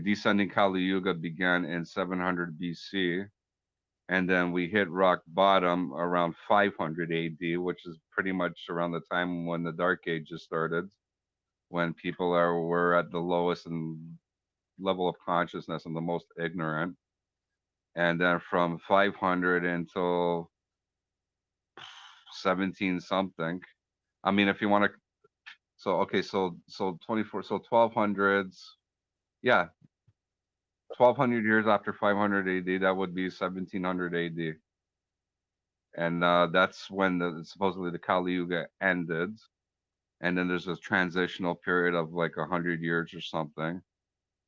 descending Kali Yuga began in 700 BC, and then we hit rock bottom around 500 AD, which is pretty much around the time when the Dark Ages started, when people were at the lowest and level of consciousness and the most ignorant. And then from 500 until 17 something. I mean, if you want to, so okay, so 24, so 1200s, yeah, 1200 years after 500 AD, that would be 1700 AD, and that's when supposedly the Kali Yuga ended, and then there's a transitional period of like 100 years or something,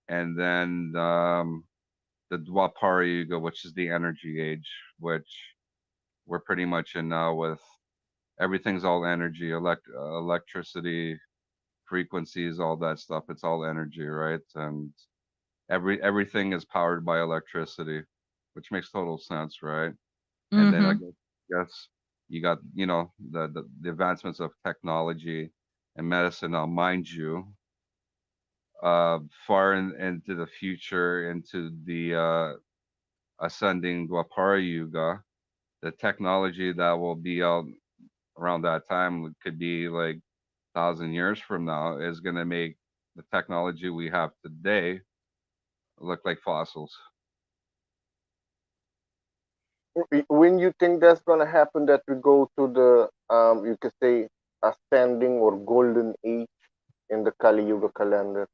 and then the Dwapara Yuga, which is the energy age, which we're pretty much in now with everything's all energy, electricity, frequencies, all that stuff. It's all energy, right? And everything is powered by electricity. which makes total sense, right? And then I Mm-hmm. guess you got, the advancements of technology and medicine. Now, mind you, far into the future, into the ascending Dwapara Yuga, the technology that will be out around that time could be like 1,000 years from now is going to make the technology we have today look like fossils. When you think that's gonna happen, that we go to the you could say ascending or golden age in the Kali Yuga calendar,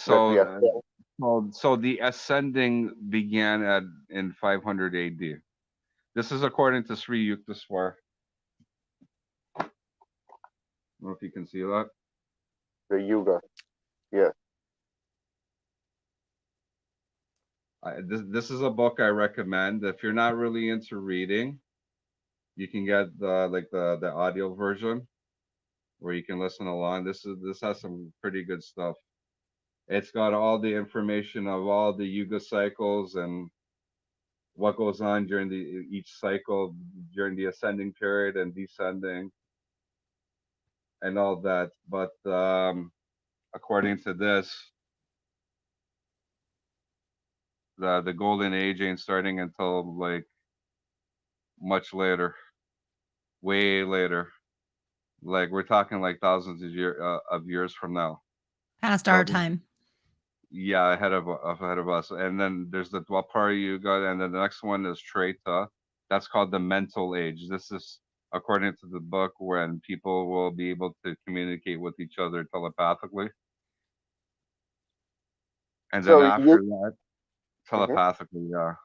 that we So, ascend. so the ascending began at in 500 AD. This is according to Sri Yukteswar. I don't know if you can see that. The Yuga. Yes. This is a book I recommend. If you're not really into reading, you can get the audio version where you can listen along. This has some pretty good stuff. It's got all the information of all the yuga cycles and what goes on during each cycle during the ascending period and descending and all that. But according to this, the golden age ain't starting until like much later, way later. Like we're talking like thousands of years from now. Past So our time. yeah, ahead of us. And then there's the Dwapara Yuga, and then the next one is Treta. That's called the mental age. This is according to the book when people will be able to communicate with each other telepathically. And then So after you. that, Mhm. telepathically, yeah,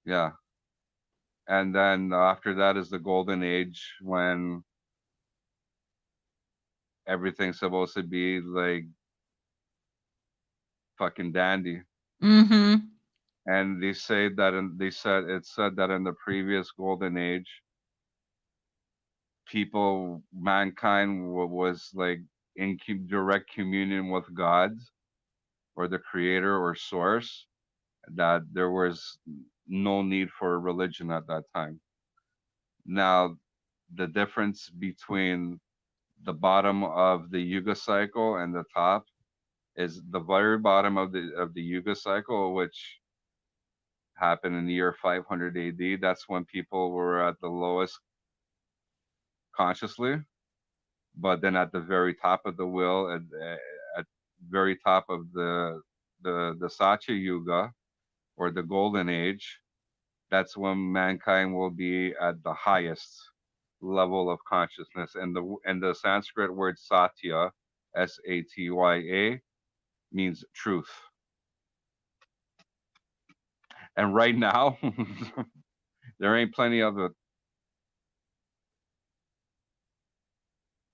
yeah. And then after that is the golden age when everything's supposed to be like fucking dandy. Mm-hmm. And it said that in the previous golden age, mankind was like in direct communion with God or the creator or source, that there was no need for religion at that time. Now, the difference between the bottom of the Yuga cycle and the top is the very bottom of the Yuga cycle, which happened in the year 500 AD. That's when people were at the lowest consciously, but then at the very top of the wheel, at very top of the Satya Yuga or the Golden Age, that's when mankind will be at the highest level of consciousness. And the Sanskrit word Satya, Satya, means truth. And right now, there ain't plenty of it.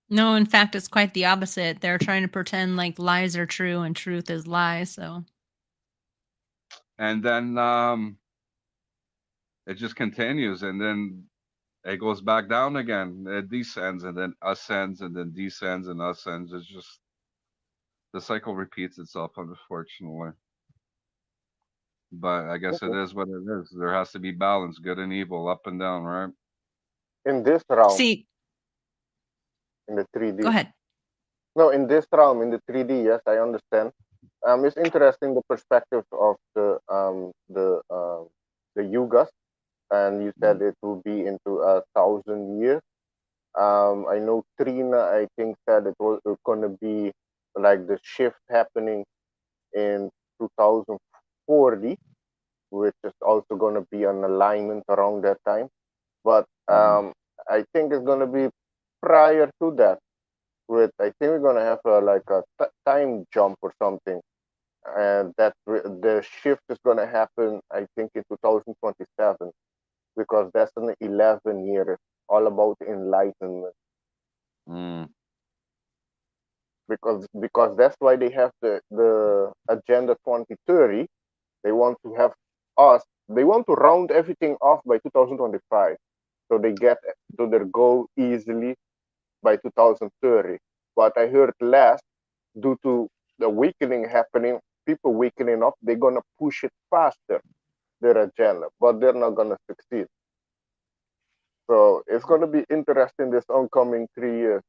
No, in fact, it's quite the opposite. They're trying to pretend like lies are true and truth is lies. So, And then it just continues, and then it goes back down again. It descends and then ascends and then descends and ascends. It's just the cycle repeats itself, unfortunately. But I guess it Okay. is what it is. There has to be balance, good and evil, up and down, right? In this realm, see, in the go 3D. ahead. No, in this realm, in the 3D. Yes, I understand. It's interesting the perspective of the yugas, and you said Mm. it will be into 1,000 years. I know Trina, I think, said it was going to be like the shift happening in 2040, which is also going to be an alignment around that time. But Mhm. I think it's going to be prior to that. With I think we're going to have like a time jump or something, and the shift is going to happen. I think in 2027, because that's an 11 years all about enlightenment. Mm. Because that's why they have the agenda 2030. They want to have us. They want to round everything off by 2025, so they get to their goal easily by 2030. But I heard last, due to the weakening happening, people waking up, they're gonna push it faster, their agenda, but they're not gonna succeed. So it's gonna be interesting this oncoming 3 years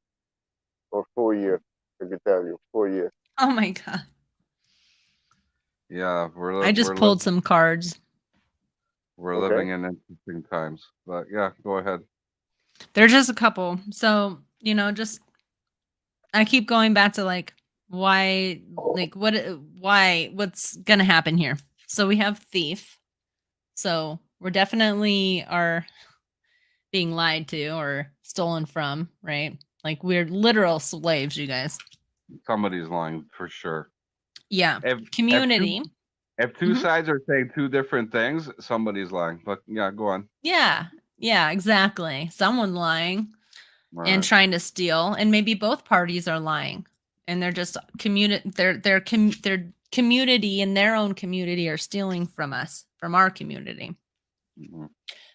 or 4 years. I can tell you, 4 years. Oh my God. Yeah, I just pulled some cards. we're Okay. living in interesting times. But yeah, go ahead. There's just a couple. So, you know, just I keep going back to like why, like what's gonna happen here. So we have thief. So we're definitely are being lied to or stolen from, right? Like we're literal slaves, you guys. Somebody's lying for sure. Yeah. If Community. if two Mhm. sides are saying two different things, somebody's lying. But yeah, go on. Yeah. Yeah, exactly. Someone lying All and right. trying to steal, and maybe both parties are lying. And they're just their community in their own community are stealing from us, from our community, Mhm.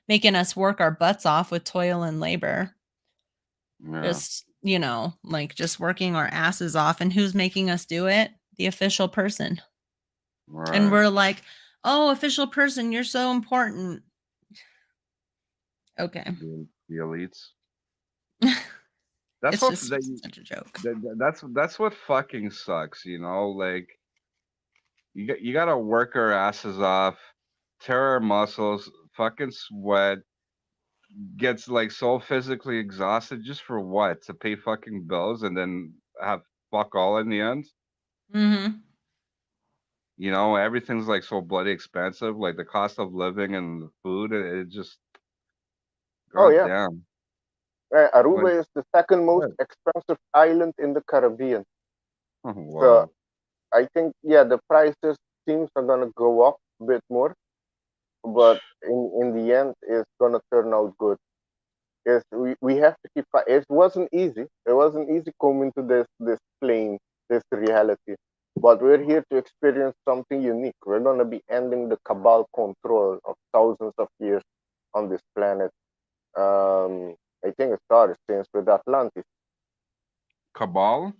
making us work our butts off with toil and labor. Yeah. Just, you know, like just working our asses off. And who's making us do it? The official person. Right. And we're like, oh, official person, you're so important. Okay. The elites. That's It's what just such a joke. that's what fucking sucks, you know, like you gotta work our asses off, tear our muscles, fucking sweat, gets like so physically exhausted just for what? To pay fucking bills and then have fuck all in the end? Mm-hmm. You know, everything's like so bloody expensive, like the cost of living and the food, it just Oh god yeah, damn. Like, Aruba is the second most what? expensive island in the Caribbean. Oh, So wow. I think yeah, the prices seems are gonna go up a bit more, but in the end, it's gonna turn out good. Yes, we have to keep. It wasn't easy. It wasn't easy coming to this plane, this reality. But we're here to experience something unique. We're gonna be ending the cabal control of thousands of years on this planet. I think it started since with Atlantis. Cabal?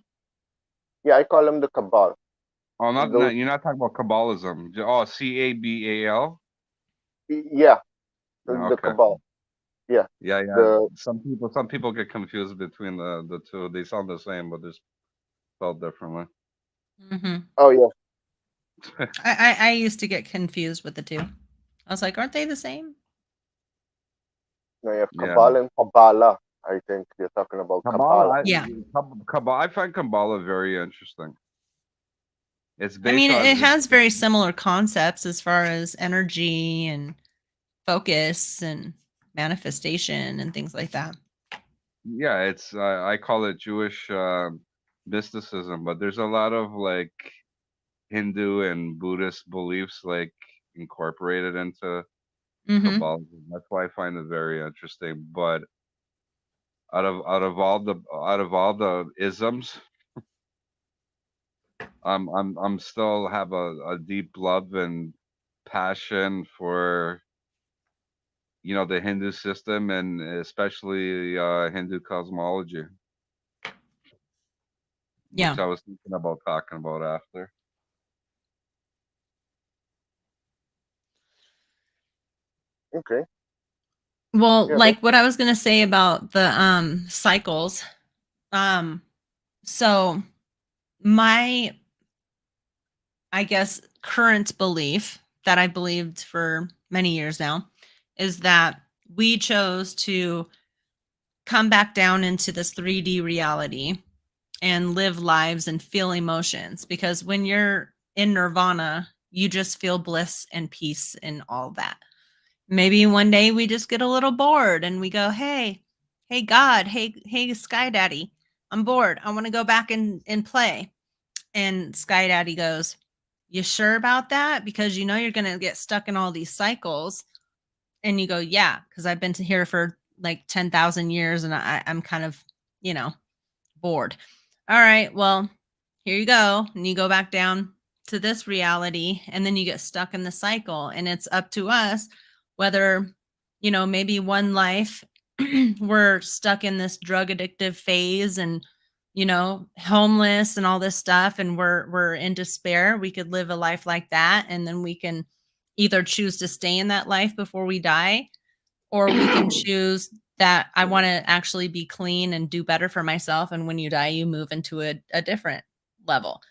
Yeah, I call them the cabal. Oh, Those, you're not talking about Kabbalism. Oh, CABAL? yeah, the Okay. cabal. Yeah, Yeah, yeah. the Some people get confused between the two. They sound the same, but they're spelled differently. Mm-hmm. oh yeah, I used to get confused with the two. I was like, aren't they the same? no, you have Yeah. cabal and Kabbalah. I think you're talking about Kabbalah, Kabbalah. Yeah. Kabbalah, I find Kabbalah very interesting. It's I based mean, on it has very similar concepts as far as energy and focus and manifestation and things like that. yeah, it's I call it Jewish mysticism, but there's a lot of like Hindu and Buddhist beliefs like incorporated into Mm-hmm. Kabbalism. That's why I find it very interesting. But out of all the isms, I'm still have a deep love and passion for the Hindu system and especially Hindu cosmology, which Yeah. I was thinking about talking about after. Okay, Well, yeah, like what I was gonna say about the cycles. Um, so my I guess current belief that I believed for many years now is that we chose to come back down into this 3D reality and live lives and feel emotions, because when you're in nirvana, you just feel bliss and peace and all that. Maybe one day we just get a little bored and we go, hey God, hey Sky Daddy, I'm bored, I want to go back and play. And Sky Daddy goes, you sure about that? Because you know you're going to get stuck in all these cycles. And you go, yeah, because I've been to here for like 10,000 years and I'm kind of, you know, bored. All right, well, here you go. And you go back down to this reality and then you get stuck in the cycle. And it's up to us whether, you know, maybe one life we're stuck in this drug addictive phase and homeless and all this stuff, and we're in despair, we could live a life like that, and then we can either choose to stay in that life before we die, or we can choose that I want to actually be clean and do better for myself, and when you die you move into a different level.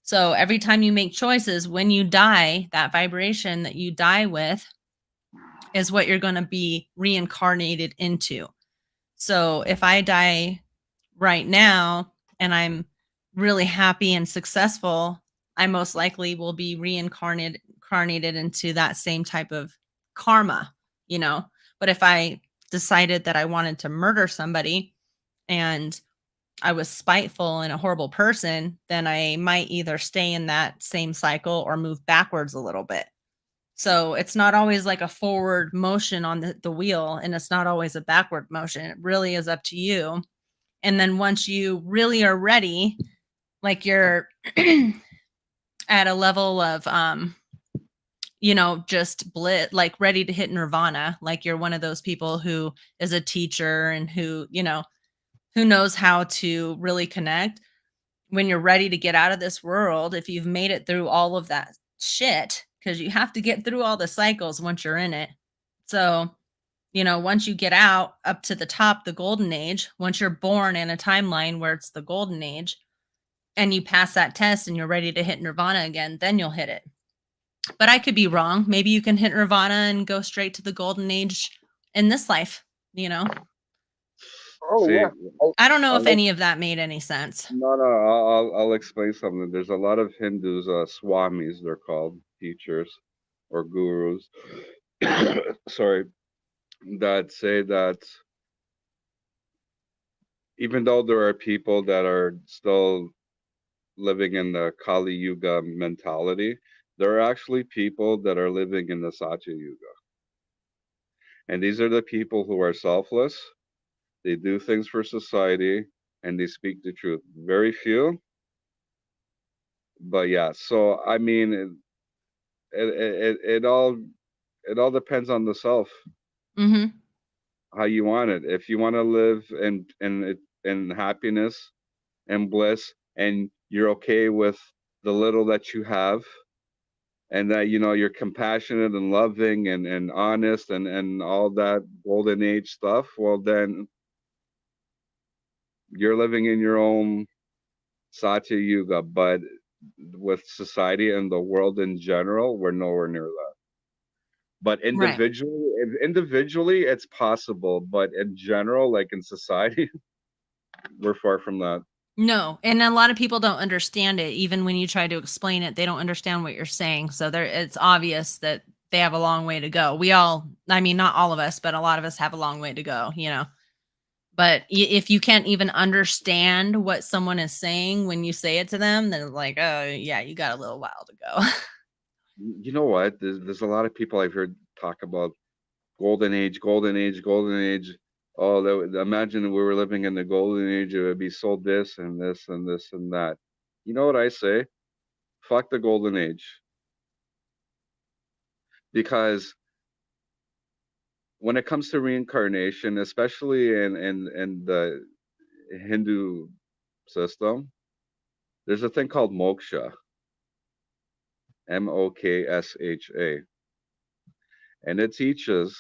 So every time you make choices, when you die, that vibration that you die with is what you're going to be reincarnated into. So if I die right now and I'm really happy and successful, I most likely will be reincarnated into that same type of karma, you know. But if I decided that I wanted to murder somebody and I was spiteful and a horrible person, then I might either stay in that same cycle or move backwards a little bit. So it's not always like a forward motion on the wheel, and it's not always a backward motion. It really is up to you. And then once you really are ready, like you're at a level of just bliss, like ready to hit nirvana, like you're one of those people who is a teacher and who knows how to really connect. When you're ready to get out of this world, if you've made it through all of that shit, because you have to get through all the cycles once you're in it. So, once you get out up to the top, the golden age, once you're born in a timeline where it's the golden age and you pass that test and you're ready to hit nirvana again, then you'll hit it. But I could be wrong. Maybe you can hit nirvana and go straight to the golden age in this life, Oh See, yeah. I don't know if I'll, any of that made any sense. no, I'll explain something. There's a lot of Hindus, swamis, they're called, teachers or gurus. Sorry, that say that even though there are people that are still living in the Kali Yuga mentality, there are actually people that are living in the Satya Yuga. And these are the people who are selfless, they do things for society, and they speak the truth. Very few, but yeah. So I mean, it all depends on the self, Mm-hmm. how you want it. If you want to live in happiness and bliss, and you're okay with the little that you have, and that you're compassionate and loving and honest and all that golden age stuff, well then you're living in your own Satya Yuga. But with society and the world in general, we're nowhere near that. But Right. individually it's possible, but in general, like in society, we're far from that. No, and a lot of people don't understand it. Even when you try to explain it, they don't understand what you're saying. So it's obvious that they have a long way to go. I mean, not all of us, but a lot of us have a long way to go. But if you can't even understand what someone is saying when you say it to them, then it's like, oh yeah, you got a little while to go. You know what, there's a lot of people I've heard talk about golden age, golden age, golden age. Oh, imagine we were living in the golden age, it would be so this and this and this and that. You know what I say? Fuck the golden age. Because when it comes to reincarnation, especially in the Hindu system, there's a thing called moksha, Moksha, and it teaches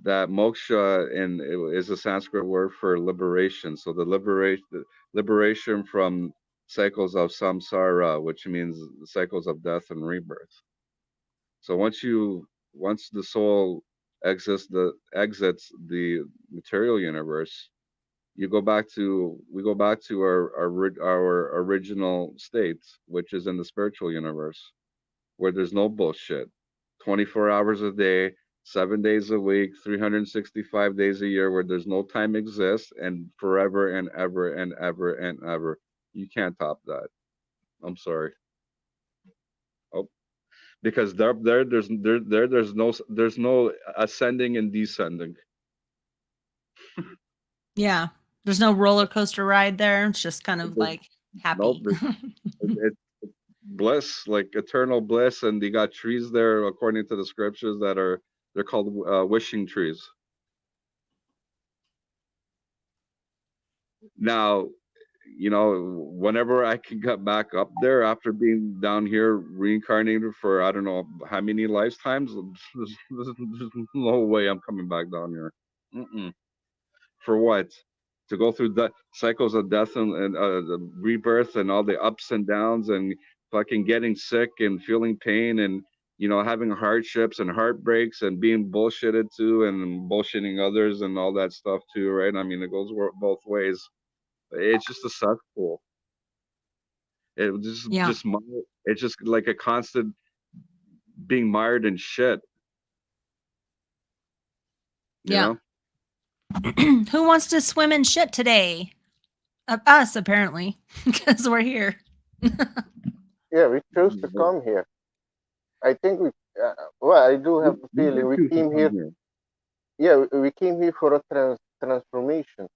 that moksha is a Sanskrit word for liberation. So the liberation from cycles of samsara, which means cycles of death and rebirth. So once the soul exits the material universe, we go back to our original state, which is in the spiritual universe, where there's no bullshit. 24 hours a day, 7 days a week, 365 days a year, where there's no time exists, and forever and ever and ever and ever. You can't top that. I'm sorry. Oh, because there's no ascending and descending. Yeah, there's no roller coaster ride there. It's just kind of There's, like nope. happy. It's bliss, like eternal bliss, and you got trees there, according to the scriptures, they're called wishing trees. Now, whenever I can get back up there after being down here reincarnated for I don't know how many lifetimes, there's no way I'm coming back down here. Mm-mm. For what? To go through the cycles of death and the rebirth and all the ups and downs and fucking getting sick and feeling pain and having hardships and heartbreaks and being bullshitted too and bullshitting others and all that stuff too, right? I mean, it goes both ways. It's just a cesspool. It just Yeah. it's just like a constant being mired in shit, you Yeah. know? Who wants to swim in shit today? Us, apparently, because we're here. Yeah, we chose to come here. I think we. Well, I do have a We feeling did we choose to came come here. here. Yeah, we came here for a transformation,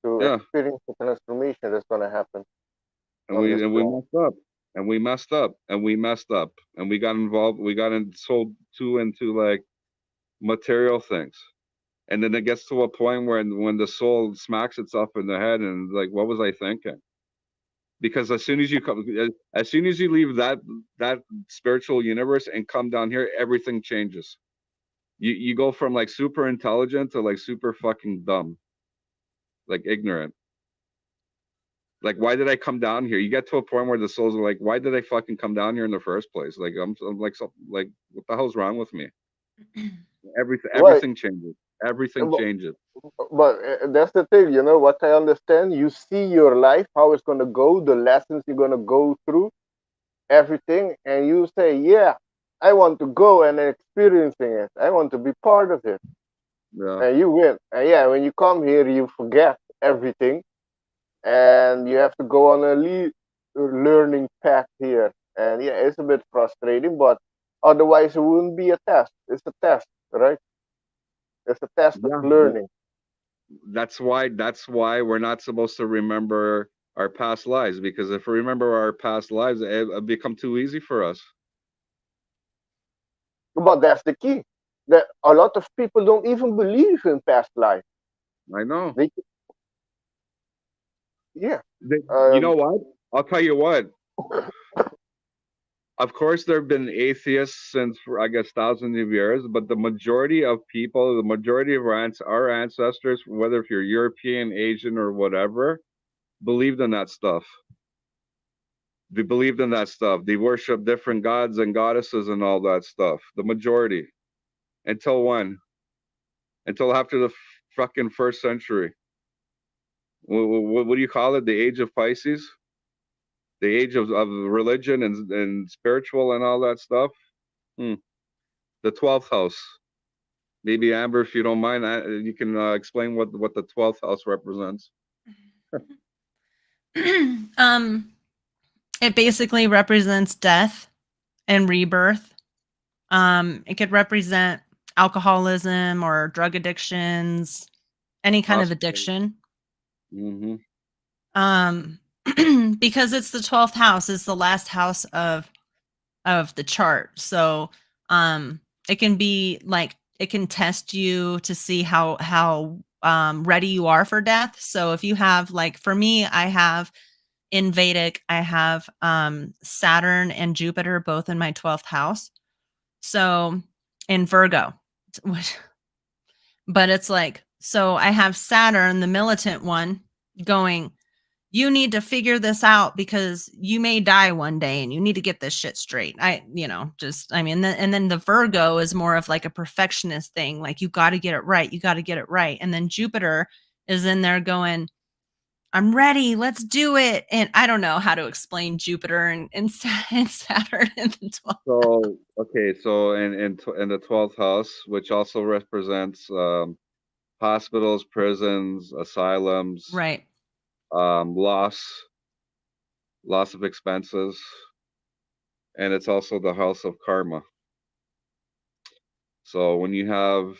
to Yeah. experience the transformation that's gonna happen and on we this and we planet. messed up and we messed up and we messed up and we got involved, we got sold too into like material things, and then it gets to a point where when the soul smacks itself in the head and like, what was I thinking? Because as soon as you come, as soon as you leave that spiritual universe and come down here, everything changes. You go from like super intelligent to like super fucking dumb, like ignorant. Like, why did I come down here? You get to a point where the souls are like, why did I fucking come down here in the first place? Like, I'm like, like, what the hell's wrong with me? Well, Everything changes. Everything but, changes. but that's the thing, what I understand. You see your life, how it's gonna go, the lessons you're gonna go through, everything, and you say, "Yeah, I want to go and experiencing it. I want to be part of it." Yeah, And you win. And yeah, when you come here, you forget everything, and you have to go on a learning path here. And yeah, it's a bit frustrating, but otherwise it wouldn't be a test. It's a test, right? It's a test of yeah. learning. That's why we're not supposed to remember our past lives, because if we remember our past lives, it become too easy for us. But that's the key. That a lot of people don't even believe in past life. I know. They, yeah. You Um, know what? I'll tell you what. Of course, there have been atheists since, I guess, thousands of years, but the majority of people, the majority of our ancestors, whether if you're European, Asian, or whatever, believed in that stuff. They believed in that stuff. They worship different gods and goddesses and all that stuff. The majority. Until when? Until after the fucking first century. What do you call it? The age of Pisces? The age of religion and spiritual and all that stuff? Hmm. The 12th house. Maybe Amber, if you don't mind, you can explain what the 12th house represents. um, it basically represents death and rebirth. It could represent alcoholism or drug addictions, any kind of addiction. Mm-hmm. Because it's the 12th house, it's the last house of the chart. So, it can be like it can test you to see how ready you are for death. So if you have, like, for me, I have in Vedic, I have Saturn and Jupiter both in my 12th house. So in Virgo, but it's like, so I have Saturn, the militant one, going, you need to figure this out because you may die one day and you need to get this shit straight. I mean, and then the Virgo is more of like a perfectionist thing. Like, you got to get it right. You got to get it right. And then Jupiter is in there going, I'm ready. Let's do it. And I don't know how to explain Jupiter and Saturn in the 12th. So okay, so in the 12th house, which also represents hospitals, prisons, asylums, Right. loss, loss of expenses, and it's also the house of karma. So when you have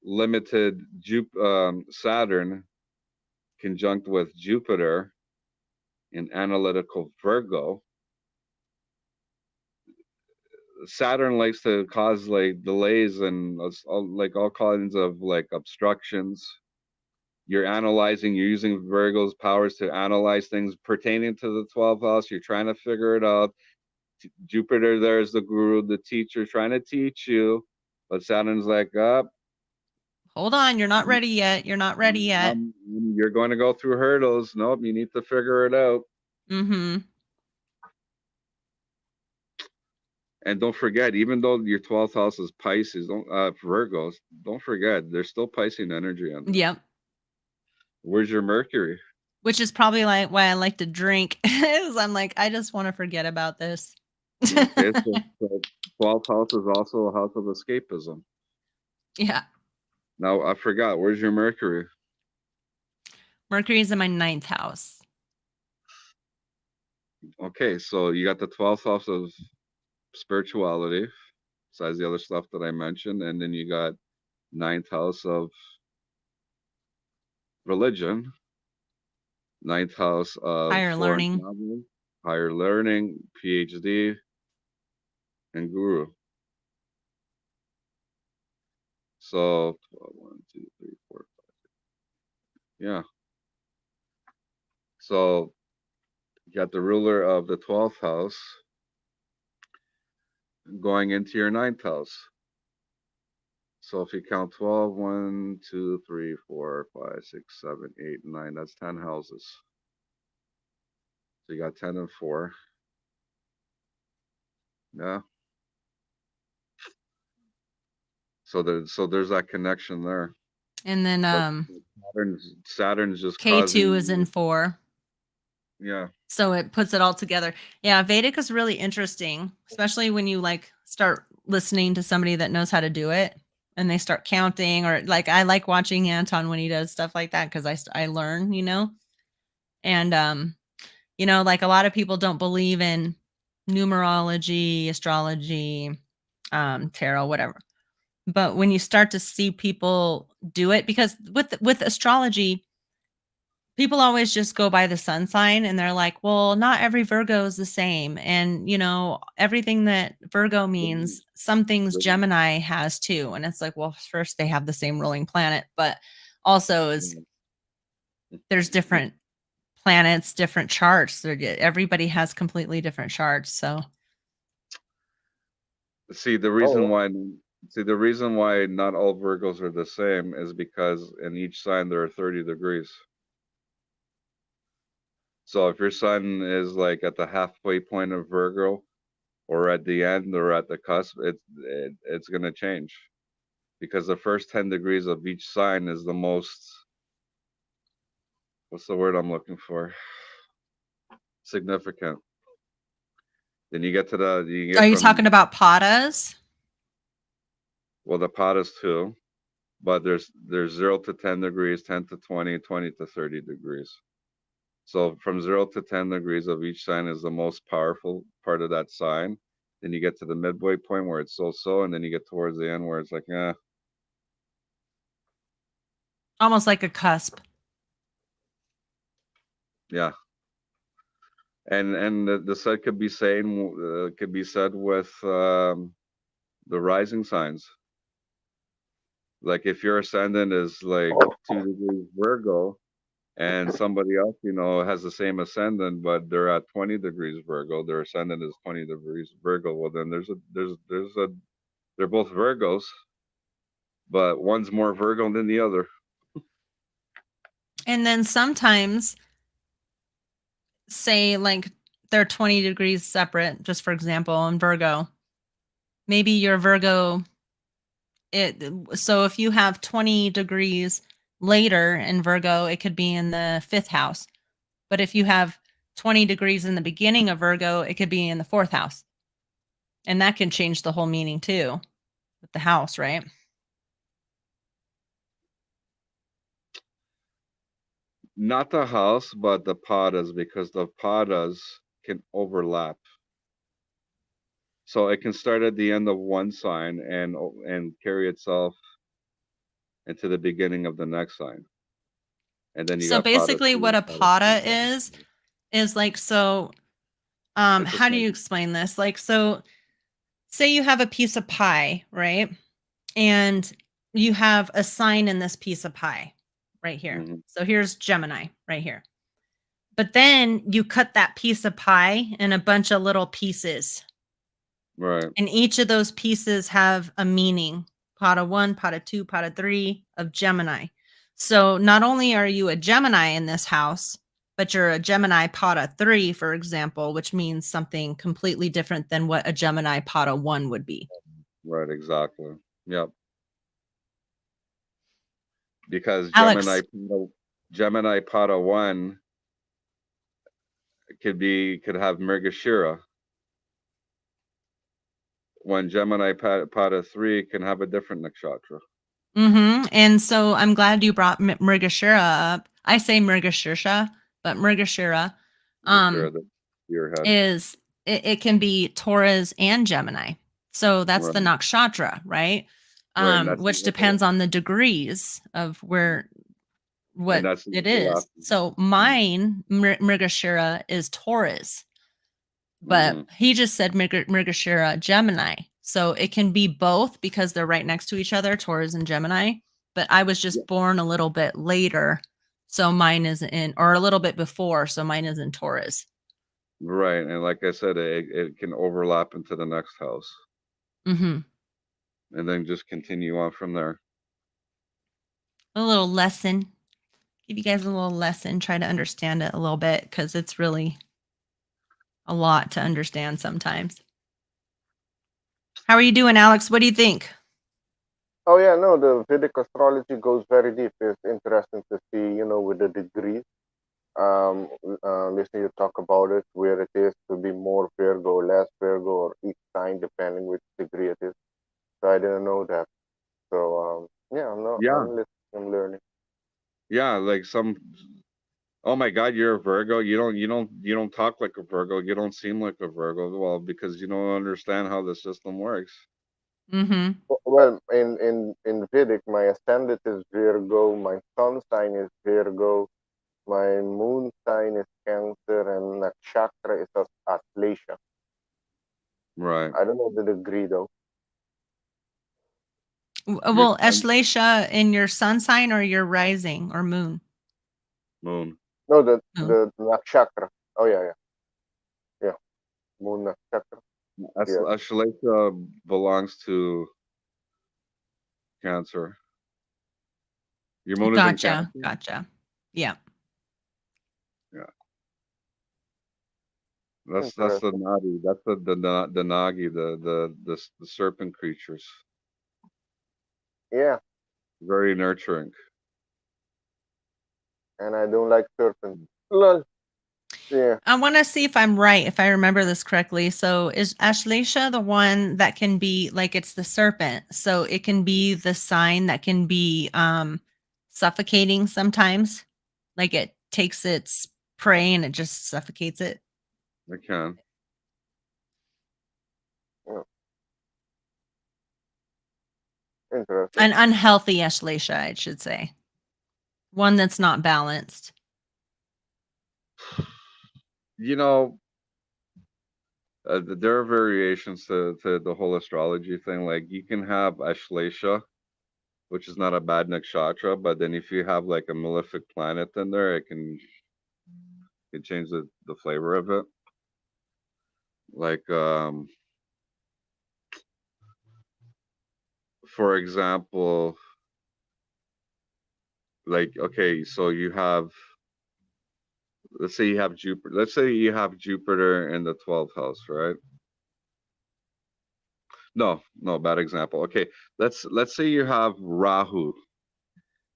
limited Saturn conjunct with Jupiter in analytical Virgo, Saturn likes to cause like delays and like all kinds of like obstructions. You're analyzing, you're using Virgo's powers to analyze things pertaining to the 12th house. You're trying to figure it out. Jupiter, there's the guru, the teacher trying to teach you. But Saturn's like, up, Hold on, you're not ready yet. You're not ready yet. you're going to go through hurdles. Nope, you need to figure it out. Mm-hmm. And don't forget, even though your 12th house is Pisces, Virgos, don't forget, there's still Piscean energy on there. Yep. Where's your Mercury? Which is probably like why I like to drink. Is I'm like, I just want to forget about this. Okay, so 12th house is also a house of escapism. Yeah. Now, I forgot, where's your Mercury? Mercury's in my 9th house. Okay, so you got the 12th house of spirituality, besides the other stuff that I mentioned, and then you got 9th house of religion, 9th house of Higher foreign learning. travel, higher learning, PhD, and guru. So 1, 2, 3, 4, 5. Yeah. So you got the ruler of the 12th house going into your 9th house. So if you count 12, 1, 2, 3, 4, 5, 6, 7, 8, 9, that's 10 houses. So you got 10 and 4. Yeah. So there's that connection there. And then Saturn's just K2 causing, is in 4. yeah. So it puts it all together. Yeah, Vedic is really interesting, especially when you like start listening to somebody that knows how to do it and they start counting, or like I like watching Anton when he does stuff like that because I learn, you know. And you know, like a lot of people don't believe in numerology, astrology, tarot, whatever. But when you start to see people do it, because with astrology, people always just go by the sun sign and they're like, well, not every Virgo is the same. And, you know, everything that Virgo means, some things Gemini has too. And it's like, well, first they have the same ruling planet, but also is there's different planets, different charts. Everybody has completely different charts. So See, the reason why not all Virgos are the same is because in each sign there are 30 degrees. So if your sun is like at the halfway point of Virgo, or at the end, or at the cusp, it's going to change, because the first 10 degrees of each sign is the most, what's the word I'm looking for? Significant. Then you get to are you talking about padas? Well, the padas too, but there's 0 to 10 degrees, 10 to 20, 20 to 30 degrees. So from 0 to 10 degrees of each sign is the most powerful part of that sign. Then you get to the midway point where it's so, and then you get towards the end where it's like, Almost like a cusp. yeah. And the set could be said with the rising signs. Like if your ascendant is like 2 degrees Virgo, and somebody else, you know, has the same ascendant, but they're at 20 degrees Virgo, their ascendant is 20 degrees Virgo. Well, then they're both Virgos, but one's more Virgo than the other. And then sometimes, say, like they're 20 degrees separate, just for example, in Virgo. Maybe your Virgo, so if you have 20 degrees later in Virgo, it could be in the 5th house. But if you have 20 degrees in the beginning of Virgo, it could be in the 4th house. And that can change the whole meaning too with the house, right? Not the house, but the padas, because the padas can overlap. So it can start at the end of one sign and carry itself into the beginning of the next sign. And then you So got basically what a pada is like, so It's a how do you sign. explain this? Like, so say you have a piece of pie, right? And you have a sign in this piece of pie right here. Hmm. So here's Gemini right here. But then you cut that piece of pie in a bunch of little pieces. Right. And each of those pieces have a meaning. Pot of 1, pot of 2, pot of 3 of Gemini. So not only are you a Gemini in this house, but you're a Gemini pot of 3, for example, which means something completely different than what a Gemini pot of 1 would be. Right. Exactly. Yep. Because Alex, Gemini Pada 1 could have Mrigashira. When Gemini Pada 3 can have a different nakshatra. And so I'm glad you brought Mrigashira up. I say Mrigashira, but Mrigashira Sure, the your head. is it can be Taurus and Gemini. So that's the Right. nakshatra, right? Right. And that's the Which depends on the degrees of overlap. And what that's the it overlap. is. So mine, Mrigashira, is Taurus, but Mm-hmm. he just said Mrigashira Gemini. So it can be both because they're right next to each other, Taurus and Gemini. But I was just born a little bit later. So mine is or a little bit before. So mine is in Taurus. Right. And like I said, it can overlap into the next house. Mm-hmm. And then just continue on from there. A little lesson. Give you guys a little lesson. Try to understand it a little bit because it's really a lot to understand sometimes. How are you doing, Alex? What do you think? Oh yeah, no, the Vedic astrology goes very deep. It's interesting to see, with the degrees. Listening you talk about it, where it is to be more Virgo, less Virgo, or each sign depending which degree it is. So I didn't know that. So yeah, Yeah. I'm listening, I'm learning. Yeah. Like oh my God, you're a Virgo. You don't talk like a Virgo. You don't seem like a Virgo. Well, because you don't understand how the system works. Mm-hmm. Well, in Vedic, my ascendant is Virgo, my sun sign is Virgo, my moon sign is Cancer, and nakshatra is Aslesha. Right. I don't know the degree though. Your Well, sun, Ashleisha in your sun sign or your rising or moon? moon. No, the Moon. the nakshatra. Oh yeah, yeah, yeah. Moon nakshatra. Yeah. Ashleka belongs to Cancer. Your moon is in Gotcha. Cancer? Gotcha. Yeah. Yeah. That's the Interesting. Nagi. That's the Nagi, the serpent creatures. Yeah, Very nurturing. and I don't like serpents. Lol. Yeah. I want to see if I'm right, if I remember this correctly. So is Ashleisha the one that can be like it's the serpent? So it can be the sign that can be suffocating sometimes. Like it takes its prey and it just suffocates it. I can. Yeah. Interesting. An unhealthy Ashleisha, I should say. One that's not balanced. You know, there are variations to the whole astrology thing. Like you can have Ashlesha, which is not a bad nakshatra, but then if you have like a malefic planet in there, it can change the flavor of it. Like for example, like okay, so you have, let's say you have Jupiter. Let's say you have Jupiter in the 12th house, right? No, bad example. Okay, let's say you have Rahu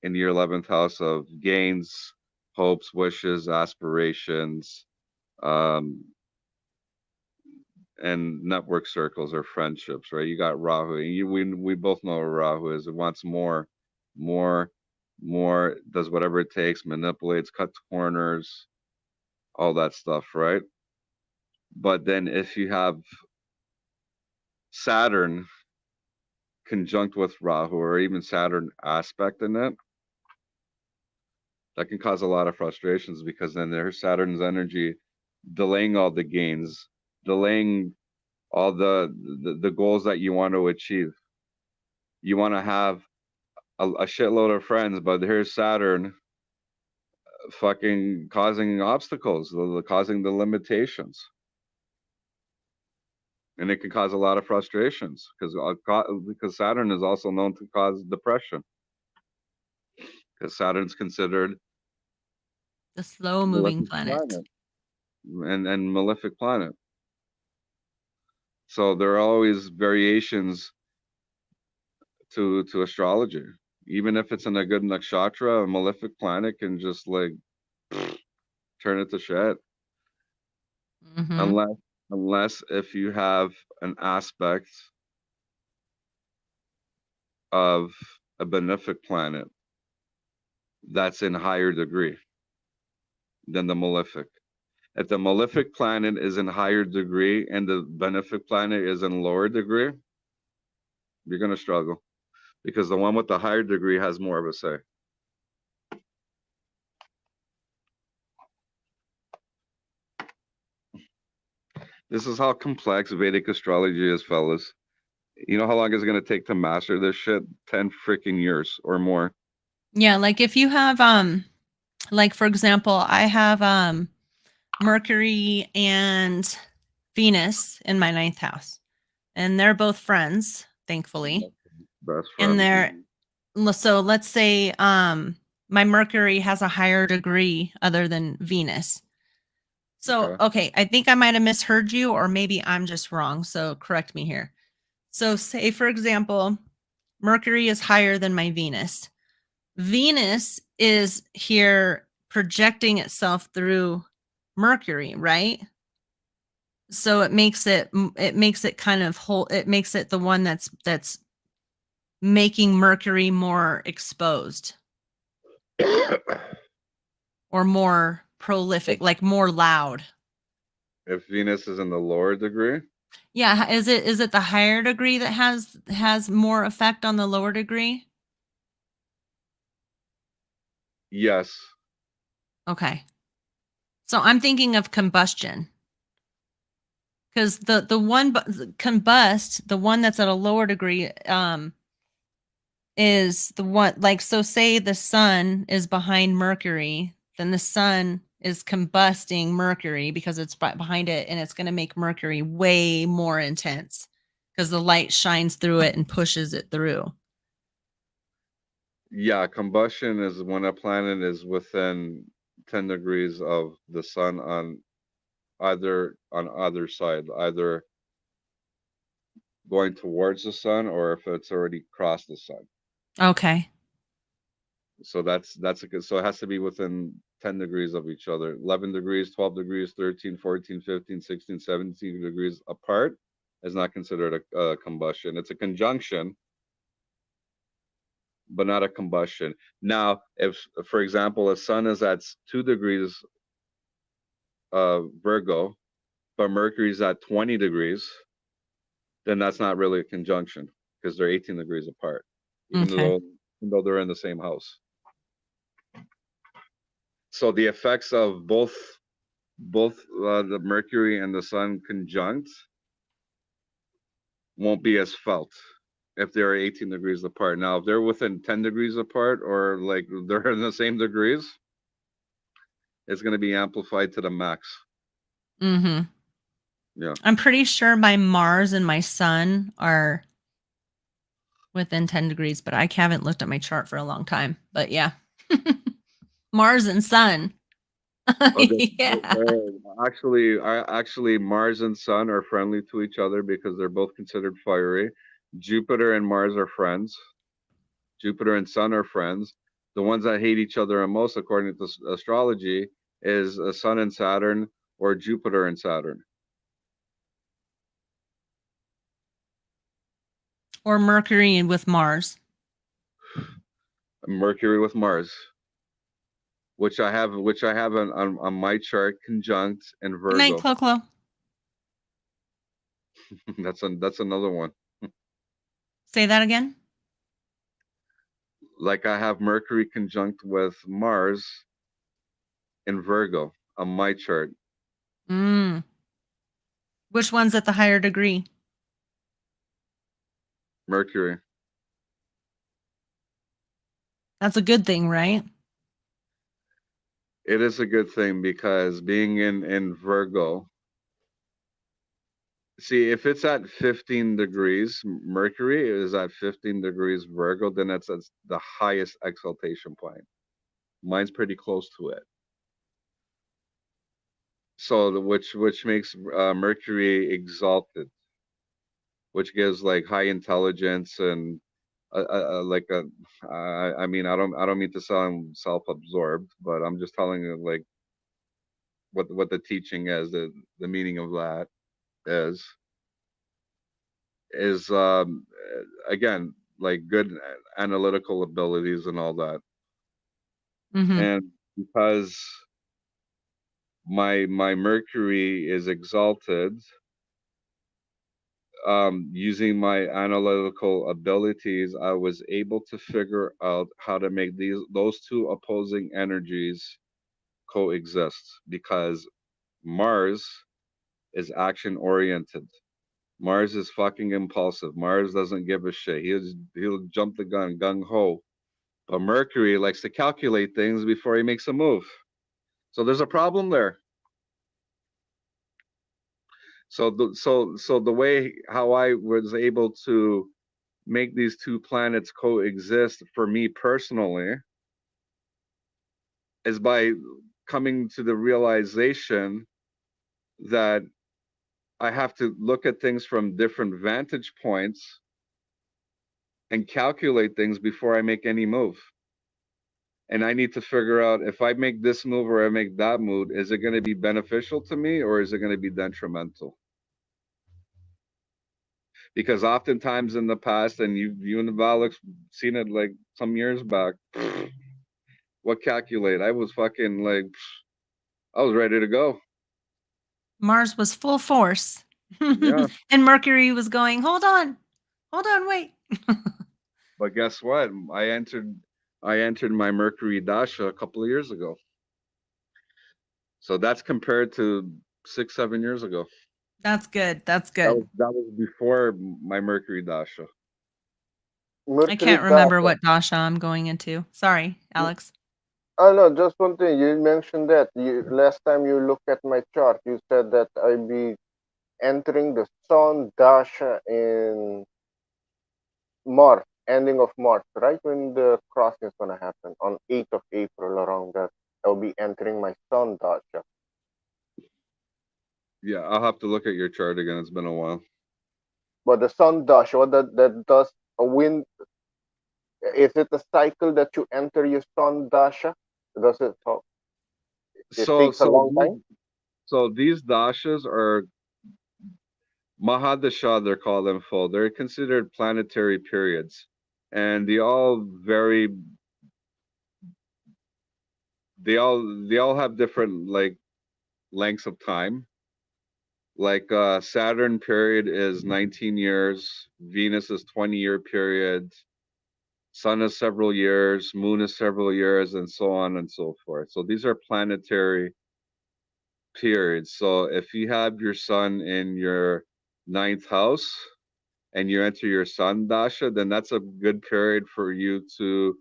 in your 11th house of gains, hopes, wishes, aspirations, um, and network circles or friendships, right? You got Rahu. We both know what Rahu is. It wants more, more, more. Does whatever it takes, manipulates, cuts corners, all that stuff, right? But then if you have Saturn conjunct with Rahu or even Saturn aspect in it, that can cause a lot of frustrations because then there's Saturn's energy delaying all the gains, delaying all the goals that you want to achieve. You want to have a shitload of friends, but here's Saturn fucking causing obstacles, causing the limitations. And it can cause a lot of frustrations because Saturn is also known to cause depression. Because Saturn's considered The slow moving malefic planet. planet and malefic planet. So there are always variations to astrology. Even if it's in a good nakshatra, a malefic planet can just like turn it to shit. Mm-hmm. Unless if you have an aspect of a benefic planet that's in higher degree than the malefic. If the malefic planet is in higher degree and the benefic planet is in lower degree, you're gonna struggle because the one with the higher degree has more of a say. This is how complex Vedic astrology is, fellas. You know how long it's gonna take to master this shit? 10 freaking years or more. Yeah, like if you have like for example, I have Mercury and Venus in my ninth house. And they're both friends, thankfully. Best And friends. so let's say my Mercury has a higher degree other than Venus. So, okay, I think I might have misheard you, or maybe I'm just wrong. So, correct me here. So, say, for example, Mercury is higher than my Venus. Venus is here projecting itself through Mercury, right? So it makes it kind of whole. It makes it the one that's making Mercury more exposed or more prolific, like more loud. If Venus is in the lower degree? Yeah, is it the higher degree that has more effect on the lower degree? Yes. Okay. So I'm thinking of combustion. Cuz the one combust, the one that's at a lower degree is the one, like, so say the sun is behind Mercury, then the sun is combusting Mercury because it's behind it, and it's going to make Mercury way more intense because the light shines through it and pushes it through. Yeah, combustion is when a planet is within 10 degrees of the sun on either side, either going towards the sun or if it's already crossed the sun. Okay. So that's a good, so it has to be within 10 degrees of each other. 11 degrees, 12 degrees, 13, 14, 15, 16, 17 degrees apart is not considered a combustion. It's a conjunction, but not a combustion. Now, if, for example, a sun is at 2 degrees Virgo, but Mercury's at 20 degrees, then that's not really a conjunction because they're 18 degrees apart, Okay. even though they're in the same house. So the effects of both the Mercury and the Sun conjunct won't be as felt if they're 18 degrees apart. Now, if they're within 10 degrees apart or like they're in the same degrees, it's going to be amplified to the max. Mm-hmm. Yeah. I'm pretty sure my Mars and my Sun are within 10 degrees, but I haven't looked at my chart for a long time. But yeah. Mars and Sun. Okay. Yeah. Actually, Mars and Sun are friendly to each other because they're both considered fiery. Jupiter and Mars are friends. Jupiter and Sun are friends. The ones that hate each other the most, according to astrology, is Sun and Saturn or Jupiter and Saturn. Or Mercury and with Mars. Mercury with Mars, which I have on my chart conjunct in Good night, Virgo. Clo-Clo. That's another one. Say that again. Like I have Mercury conjunct with Mars in Virgo on my chart. Mm. Which one's at the higher degree? Mercury. That's a good thing, right? It is a good thing because being in Virgo, see, if it's at 15 degrees, Mercury is at 15 degrees Virgo, then that's the highest exaltation point. Mine's pretty close to it. So which makes Mercury exalted, which gives like high intelligence and like a. I mean, I don't mean to sound self-absorbed, but I'm just telling you like what the teaching is, the meaning of that is again like good analytical abilities and all that. Mm-hmm. And because my Mercury is exalted, using my analytical abilities, I was able to figure out how to make those two opposing energies coexist, because Mars is action oriented. Mars is fucking impulsive. Mars doesn't give a shit. He'll jump the gun, gung ho. But Mercury likes to calculate things before he makes a move. So there's a problem there. So the way how I was able to make these two planets coexist for me personally is by coming to the realization that I have to look at things from different vantage points and calculate things before I make any move. And I need to figure out, if I make this move or I make that move, is it going to be beneficial to me or is it going to be detrimental? Because oftentimes in the past, and you and Alex seen it like some years back, what calculate? I was fucking like, I was ready to go. Mars was full force. Yeah. And Mercury was going, hold on, wait. But guess what? I entered my Mercury Dasha a couple of years ago. So that's compared to 6, 7 years ago. That's good. That's That was good. that was before my Mercury Dasha. I Mercury can't remember Dasha. what dasha I'm going into. Sorry, Alex. Oh no, just one thing. You mentioned that last time you looked at my chart, you said that I'd be entering the Sun Dasha in March, ending of March, right when the crossing is gonna happen on 8th of April, around that. I'll be entering my Sun Dasha. Yeah, I'll have to look at your chart again. It's been a while. But the Sun Dasha, what that does, a wind, is it a cycle that you enter your Sun Dasha? Does it? It So takes a so long these time. so these dashas are Mahadasha, they're called in full. They're considered planetary periods. And they all have different like lengths of time. Like Saturn period is 19 years, Venus is 20-year period, Sun is several years, Moon is several years, and so on and so forth. So these are planetary periods. So if you have your Sun in your ninth house and you enter your Sun Dasha, then that's a good period for you to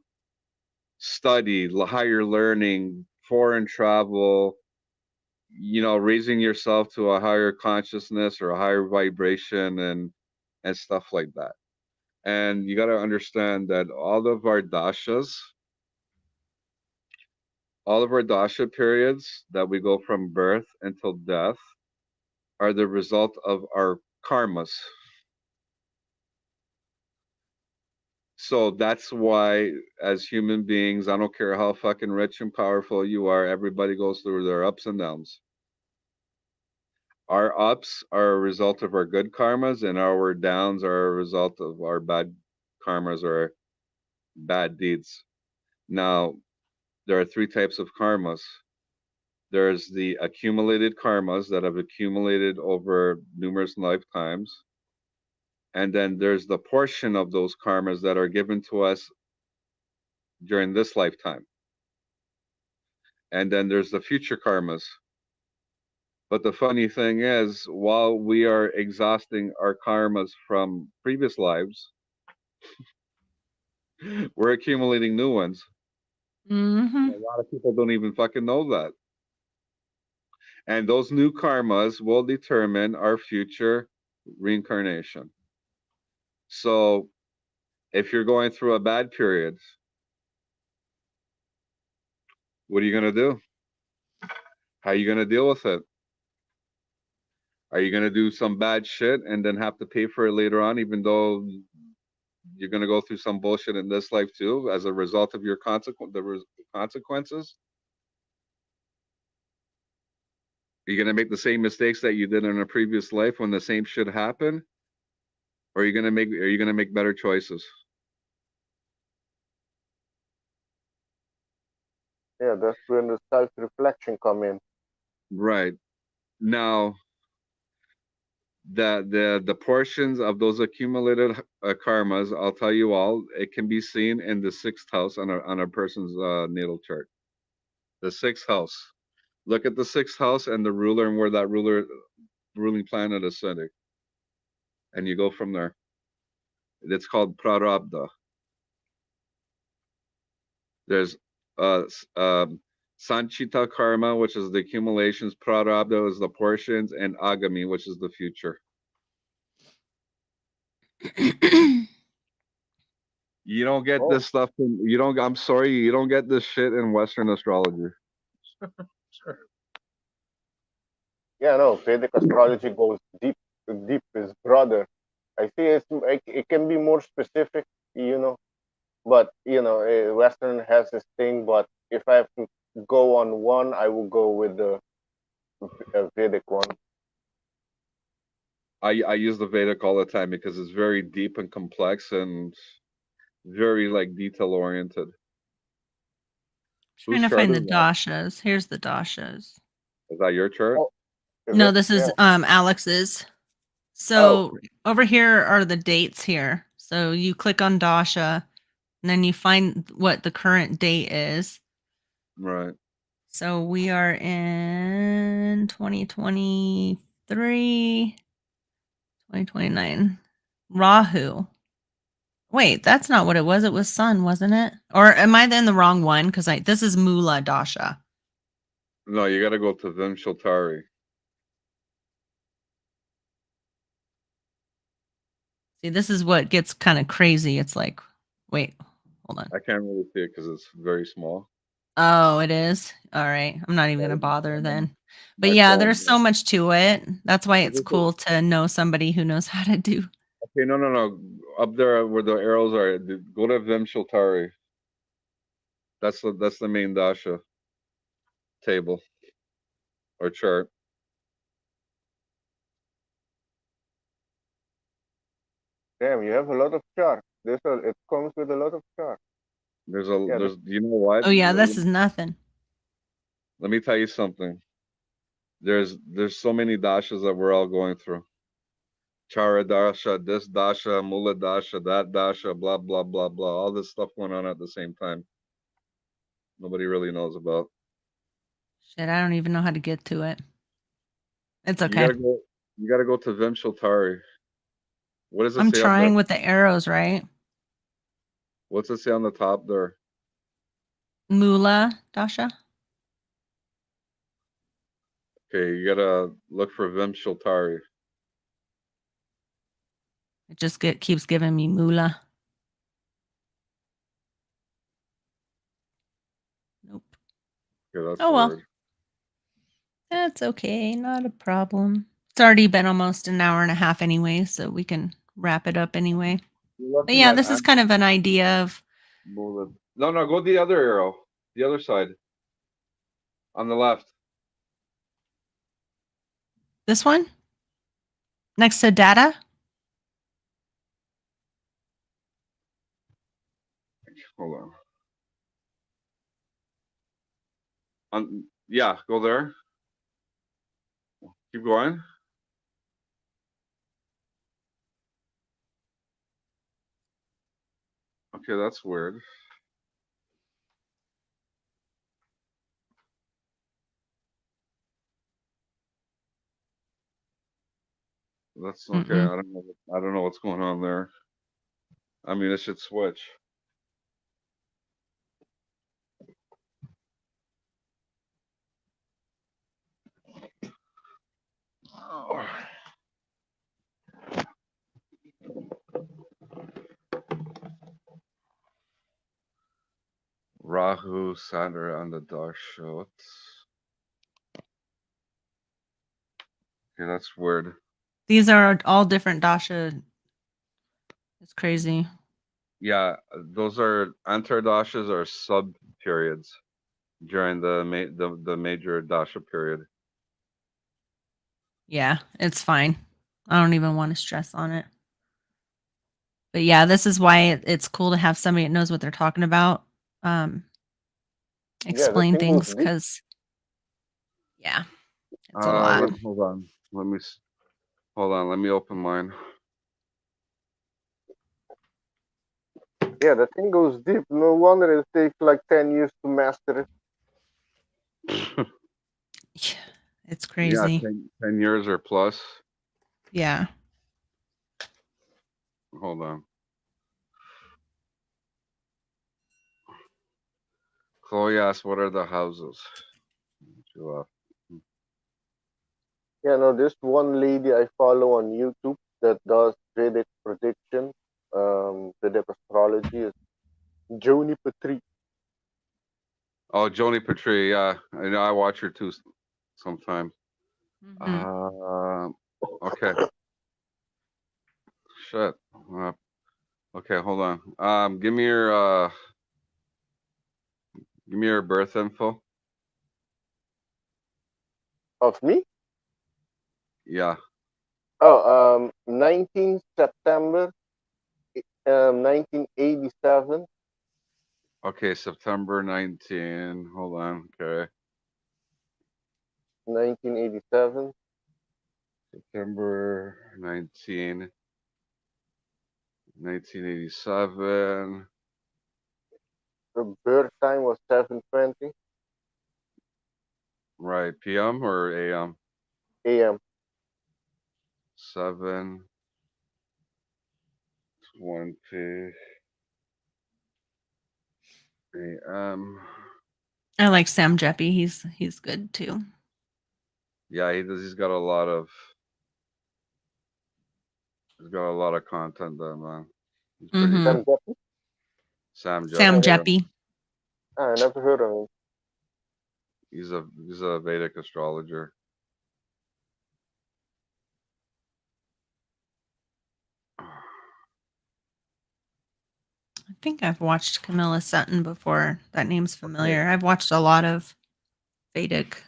study, higher learning, foreign travel, raising yourself to a higher consciousness or a higher vibration and stuff like that. And you got to understand that all of our dasha periods that we go from birth until death are the result of our karmas. So that's why, as human beings, I don't care how fucking rich and powerful you are, everybody goes through their ups and downs. Our ups are a result of our good karmas, and our downs are a result of our bad karmas or bad deeds. Now, there are three types of karmas. There's the accumulated karmas that have accumulated over numerous lifetimes. And then there's the portion of those karmas that are given to us during this lifetime. And then there's the future karmas. But the funny thing is, while we are exhausting our karmas from previous lives, we're accumulating new ones. Mm-hmm. A lot of people don't even fucking know that. And those new karmas will determine our future reincarnation. So if you're going through a bad period, what are you going to do? How are you going to deal with it? Are you going to do some bad shit and then have to pay for it later on, even though you're going to go through some bullshit in this life too, as a result of your consequences? Are you going to make the same mistakes that you did in a previous life when the same shit happened? Or are you going to make better choices? Yeah, that's when the self-reflection come in. Right. Now, the portions of those accumulated karmas, I'll tell you all, it can be seen in the sixth house on a person's natal chart. The sixth house. Look at the sixth house and the ruler and where that ruling planet is sitting, and you go from there. It's called prarabdha. There's sanchita karma, which is the accumulations. Prarabdha is the portions, and agami, which is the future. You don't get Oh, this stuff. You don't. I'm sorry, you don't get this shit in Western astrology. yeah, no, Vedic astrology goes deep. Deep is broader. I see it can be more specific, you know, but Western has this thing. But if I have to go on one, I will go with the Vedic one. I use the Vedic all the time because it's very deep and complex and very like detail oriented. Trying Whose to chart find is the that? dashas. Here's the dashas. Is that your chart? Oh, is No, it? this Yeah. is Alex's. Oh, So over here are the dates here. So you click on dasha and then you find what the current date is. Right. So we are in 2023, 2029. Rahu. Wait, that's not what it was. It was sun, wasn't it? Or am I in the wrong one? Because this is Mula Dasha. No, you got to go to Vimshaltari. See, this is what gets kind of crazy. It's like, wait, hold on. I can't really see it because it's very small. Oh, it is. All right. I'm not even Yeah, gonna bother then. But my yeah, phone. there's so much to it. That's why it's This is- cool to know somebody who knows how to do. Okay, no. Up there where the arrows are, go to Vimshaltari. That's the main dasha table or chart. damn! You have a lot of charts. It comes with a lot of charts. Yeah, There's you know what? Oh yeah, this is nothing. Let me tell you something. There's so many dashas that we're all going through. Chara dasha, this dasha, mula dasha, that dasha, blah blah blah blah. All this stuff going on at the same time. Nobody really knows about. Shit, I don't even know how to get to it. It's You okay. gotta go. You gotta go to Vimshaltari. What does it I'm say up there? trying with the arrows, right? What's it say on the top there? Mula Dasha. Okay, you gotta look for Vimshaltari. It just keeps giving me Mula. Nope. Okay, that's Oh well. weird. That's okay. Not a problem. It's already been almost an hour and a half anyway, so we can wrap it up anyway. You're But looking yeah, at this is kind of an idea of Mula. No, go the other arrow. The other side. On the left. this one next to data. Hold yeah, go there. Keep going. Okay, that's weird. That's okay. Mm-mm. I don't know. I don't know what's going on there. I mean, it should switch. Oh. Rahu, Saturn on the Dasha. Okay, that's weird. These are all different dasha. It's crazy. Yeah, those are antardashas are sub periods during the major dasha period. Yeah, it's fine. I don't even want to stress on it. But yeah, this is why it's cool to have somebody that knows what they're talking about. the Explain thing goes things deep. because, yeah, it's a lot. Hold on. Hold on. Let me open mine. Yeah, the thing goes deep. No wonder it takes like 10 years to master it. It's Yeah, crazy. 10 years or plus. Yeah. Hold on. Chloe asked, "What are the houses?" She left. Yeah, no, this one lady I follow on YouTube that does Vedic prediction, Vedic astrology is Joni Petri. Oh, Joni Petrie. Yeah, I know. I watch her too sometimes. Mhm. Okay. Shit. Okay, hold on. Give me your birth info. Of me? Yeah. Oh, 19 September 1987. Okay, September 19. Hold on. Okay. 1987. September 19, 1987. The birth time was 7:20 Right. PM or AM? a.m. 7:20 AM. I like Sam Jeppy. He's good too. Yeah, he does. He's got a lot of content there, man. He's pretty Mhm. good. Sam Jeppy? Sam Sam Jeppy, yeah. Jeppy. I never heard of him. He's a Vedic astrologer. I think I've watched Camilla Sutton before. That name's Okay. familiar. I've watched a lot of Vedic.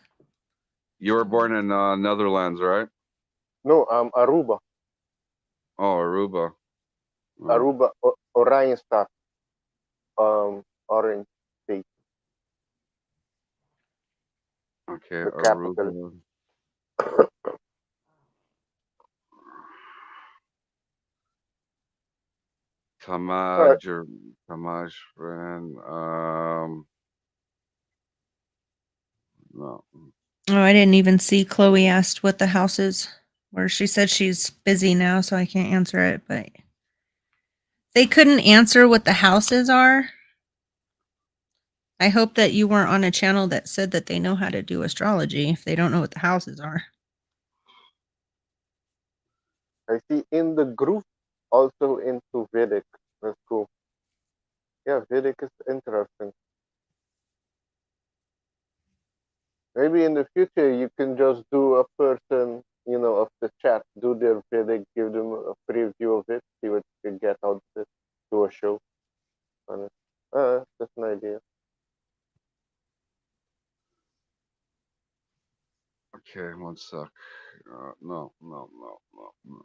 You were born in Netherlands, right? No, Aruba. Oh, Aruba. Oh, Aruba, Orion Star, Orange State, okay, the capital. Aruba. Alright, Tamaj, friend. No. Oh, I didn't even see Chloe asked what the house is. Where she said she's busy now, so I can't answer it. But they couldn't answer what the houses are. I hope that you weren't on a channel that said that they know how to do astrology if they don't know what the houses are. I see in the group also into Vedic. That's cool. Yeah, Vedic is interesting. Maybe in the future you can just do a person, of the chat, do their Vedic, give them a preview of it, see what you can get out of it, do a show on it. That's an idea. Okay, one sec. No, no, no, no, no.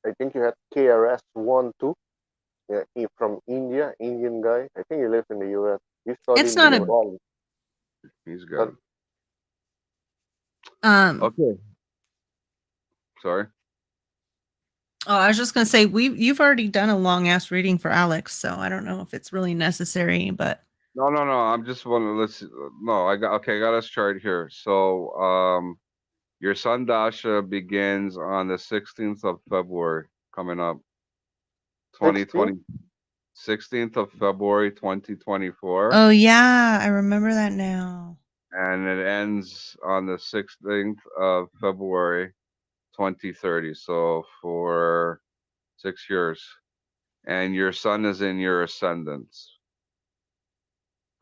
I think you had KRS-One too. Yeah, he from India, Indian guy. I think he lives in the US. He studied It's in not New a Orleans. He's But good. um Okay. Sorry. oh, I was just gonna say you've already done a long ass reading for Alex, so I don't know if it's really necessary, but No, no, no. I'm just wondering. Let's. No, I got. Okay, I got us chart here. So, your Sun Dasha begins on the 16th of February, coming up, 16? 2020, 16th of February, 2024, Oh yeah, I remember that now. and it ends on the 16th of February, 2030. So for 6 years, and your Sun is in your ascendant.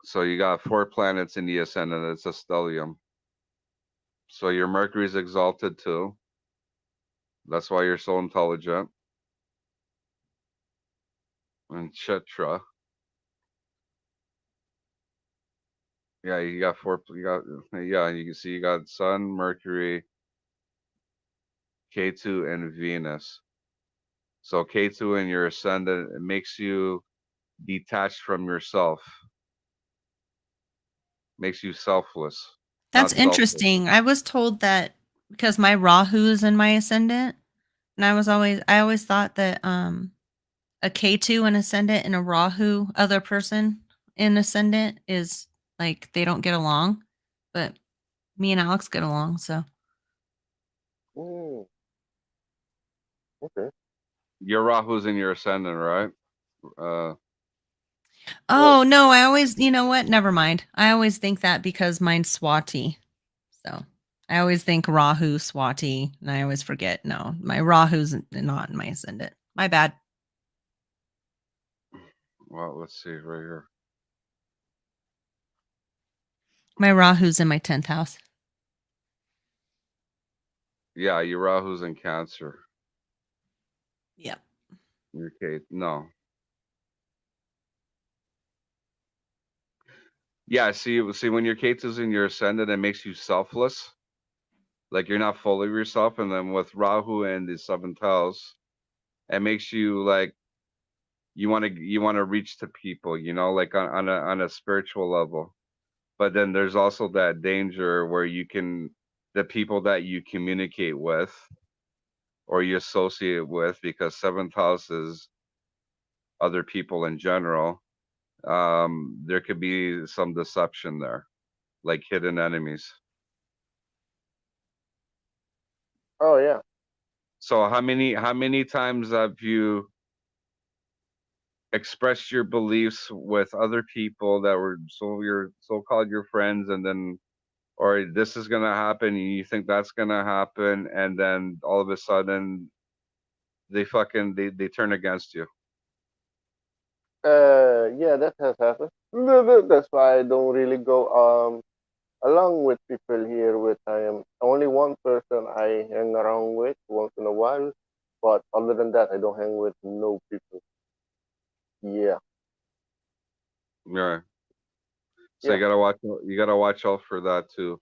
So you got 4 planets in the ascendant. It's a stellium. So your Mercury is exalted too. That's why you're so intelligent. And Chitra. Yeah, you got four. You got yeah. You can see you got Sun, Mercury, K2, and Venus. So K2 in your ascendant, it makes you detached from yourself. Makes you selfless, That's not selfish. interesting. I was told that because my Rahu is in my ascendant, and I always thought that a K2 in ascendant and a Rahu other person in ascendant is like they don't get along, but me and Alex get along. So Mm, okay. Your Rahu's in your ascendant, right? Uh, Well, oh no, I always you know what? Never mind. I always think that because mine's Swati. So I always think Rahu Swati, and I always forget. No, my Rahu's not in my ascendant. My bad. well, let's see right here. My Rahu's in my 10th house. Yeah, your Rahu's in Cancer. Yep. Your K, no. Yeah, see, when your K2's in your ascendant, it makes you selfless. Like you're not fully yourself, and then with Rahu in the 7th house, it makes you like you want to reach to people, like on a spiritual level. But then there's also that danger where the people that you communicate with or you associate with, because 7th house is other people in general. There could be some deception there, like hidden enemies. oh yeah. So how many times have you expressed your beliefs with other people that were your so-called your friends, and then or this is gonna happen, and you think that's gonna happen, and then all of a sudden they turn against you. Yeah, that has happened. That's why I don't really go along with people here. With I am only one person I hang around with once in a while, but other than that, I don't hang with no people. Yeah, Yeah. So yeah. you gotta watch out for that too.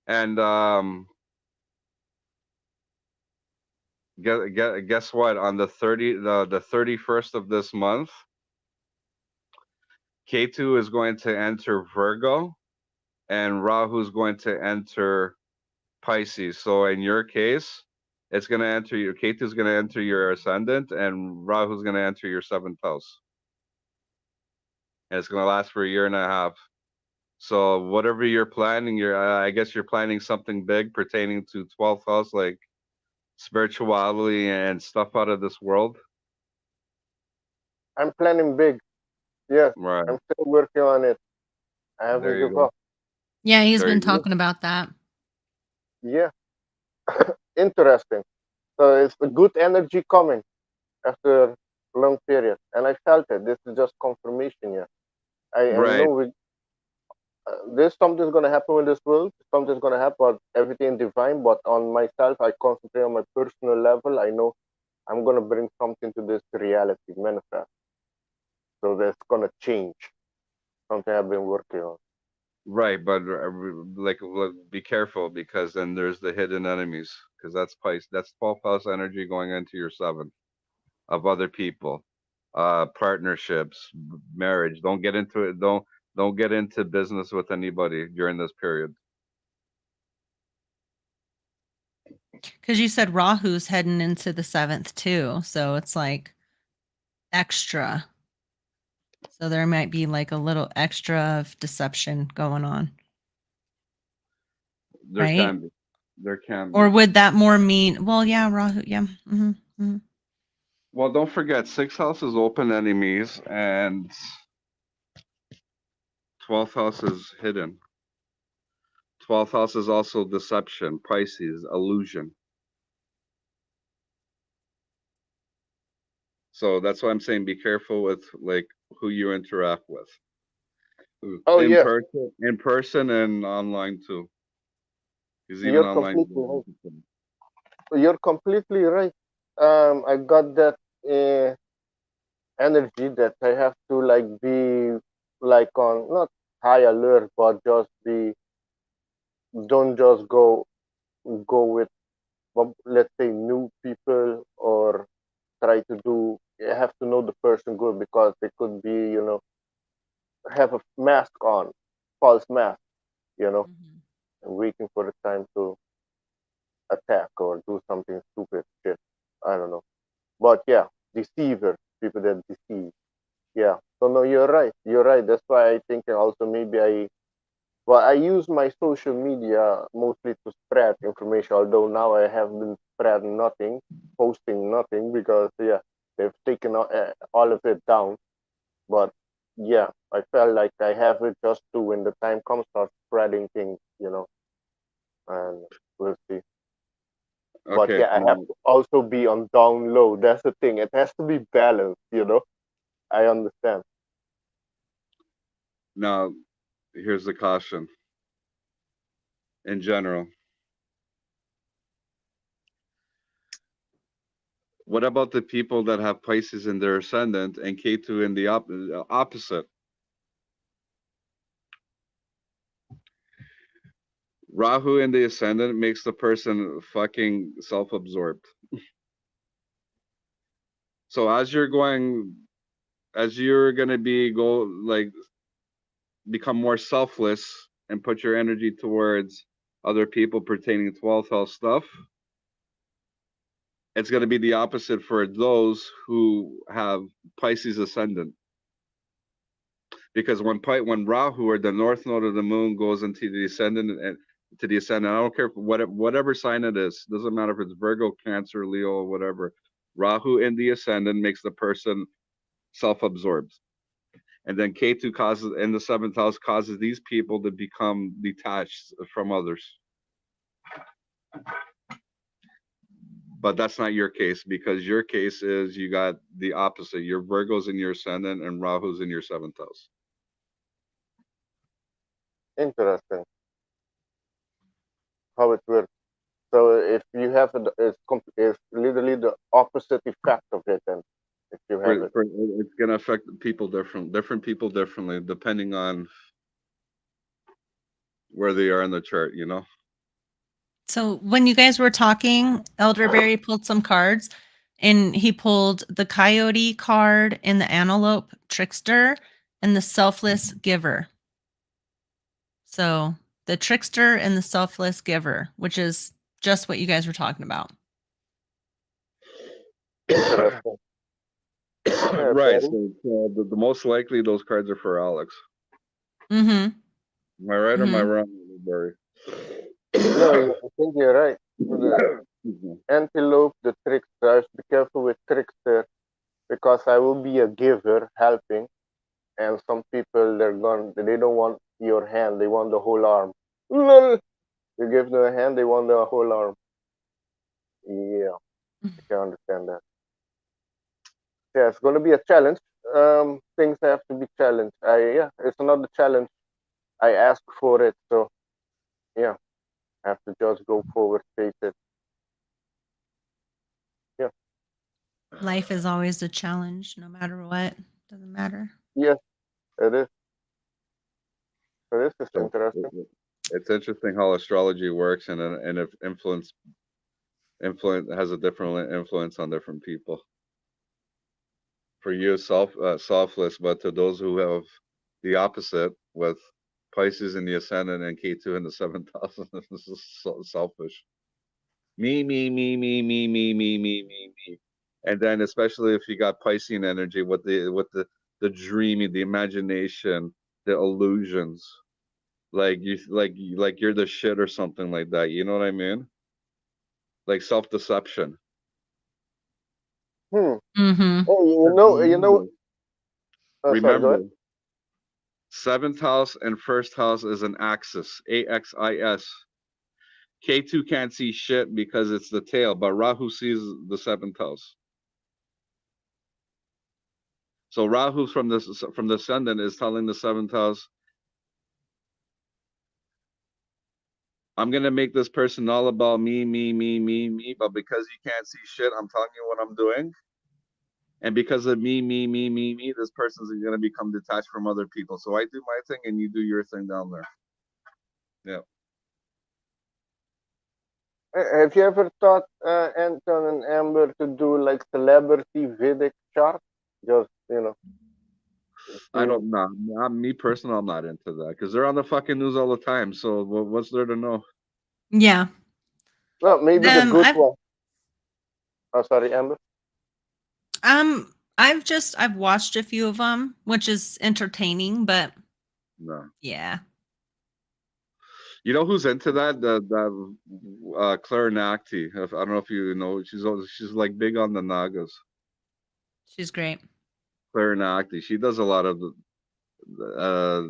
And guess what? On the 31st of this month, K2 is going to enter Virgo, and Rahu is going to enter Pisces. So in your case, it's going to enter your Ketu is going to enter your ascendant, and Rahu is going to enter your 7th house, and it's going to last for a year and a half. So whatever you're planning, I guess you're planning something big pertaining to 12th house, like spirituality and stuff out of this world. I'm planning big. Yes, Right I'm still working on it. I there, haven't you give go. up. Yeah, he's There been you go. talking about that. Yeah, interesting. So it's a good energy coming after a long period, and I felt it. This is just confirmation. Yeah, I Right, know there's something's gonna happen in this world. Something's gonna happen. But everything divine. But on myself, I concentrate on my personal level. I know I'm gonna bring something to this reality, manifest. So that's gonna change. Something I've been working on. right, but like be careful, because then there's the hidden enemies, because that's Pisces, that's 12th house energy going into your 7th of other people, partnerships, marriage. Don't get into it. Don't get into business with anybody during this period. Because you said Rahu's heading into the 7th too. So it's like extra. So there might be like a little extra of deception going on, There right? can be. There can Or be. would that more mean, well, yeah, Rahu, yeah. Well, don't forget, 6th house is open enemies and 12th house is hidden. 12th house is also deception, Pisces, illusion. So that's why I'm saying be careful with like who you interact with. Oh yeah, In person and online too. Because even you're online. completely right. You're completely right. I got that uh, energy that I have to like be like on not high alert, but just be don't just go with let's say new people or try to do. You have to know the person good because they could be have a mask on, false mask, you know, Mhm. and waiting for the time to attack or do something stupid shit. I don't know. But yeah, deceiver, people that deceive. Yeah. So no, you're right. You're right. That's why I think also maybe I use my social media mostly to spread information. Although now I have been spreading nothing, posting nothing because yeah, they've taken all of it down. But yeah, I felt like I have it just to when the time comes start spreading things, and we'll see. But Okay, yeah, I have to also be on down low. That's the thing. It has to be balanced. I understand. now here's the caution in general. What about the people that have Pisces in their ascendant and Ketu in the opposite? Rahu in the ascendant makes the person fucking self-absorbed. So as you're gonna become more selfless and put your energy towards other people pertaining to 12th house stuff, it's gonna be the opposite for those who have Pisces ascendant. Because when Rahu or the north node of the moon goes into the ascendant and to the ascendant, I don't care whatever sign it is, doesn't matter if it's Virgo, Cancer, Leo, or whatever. Rahu in the ascendant makes the person self-absorbed, and then Ketu causes in the 7th house causes these people to become detached from others. But that's not your case because your case is you got the opposite. Your Virgo's in your ascendant and Rahu's in your 7th house. Interesting how it works. So if you have it's literally the opposite effect of it, and if you have it. It's gonna affect different people differently depending on where they are in the chart. So when you guys were talking, Elderberry pulled some cards and he pulled the coyote card and the antelope trickster and the selfless giver. So the trickster and the selfless giver, which is just what you guys were talking about. Interesting. Yeah, Right. very. So the most likely those cards are for Alex. Mm-hmm. Am I right or am I Mm-hmm. wrong, Barry? No, I think you're right. The antelope, the trickster. I have to be careful with trickster because I will be a giver, helping, and some people they don't want your hand, they want the whole arm. Lol. You give them a hand, they want the whole arm. Yeah, I can understand that. Yeah, it's going to be a challenge. Things have to be challenged. It's another challenge. I ask for it, so yeah, I have to just go forward, face it. Yeah, Life is always a challenge, no matter what. Doesn't matter. yes, it is. So this is So interesting. it's interesting how astrology works and if influence has a different influence on different people. For you, selfless, but to those who have the opposite with Pisces in the ascendant and K2 in the 7th house, this is so selfish. Me. And then especially if you got Piscean energy with the the dreaming, the imagination, the illusions. Like you're the shit or something like that. You know what I mean? Like self-deception. Hmm. Mm-hmm. Hey, you know. Oh, sorry. Go ahead. Remember, seventh house and first house is an axis, AXIS. K2 can't see shit because it's the tail, but Rahu sees the seventh house. So Rahu from the ascendant is telling the seventh house, I'm gonna make this person all about me, me, but because you can't see shit, I'm telling you what I'm doing. And because of me, this person's gonna become detached from other people. So I do my thing and you do your thing down there. Yeah. Have you ever thought, Anton and Amber, to do like celebrity Vedic chart? Just I see. don't know. Me personally, I'm not into that because they're on the fucking news all the time. So what's there to know? Yeah. Well, maybe the good I've one. Oh, sorry, Amber. I've watched a few of them, which is entertaining, but No. yeah. You know who's into that? Claire Nakti. I don't know if you know. She's like big on the Nagas. She's great. Claire Nakti. She does a lot of uh,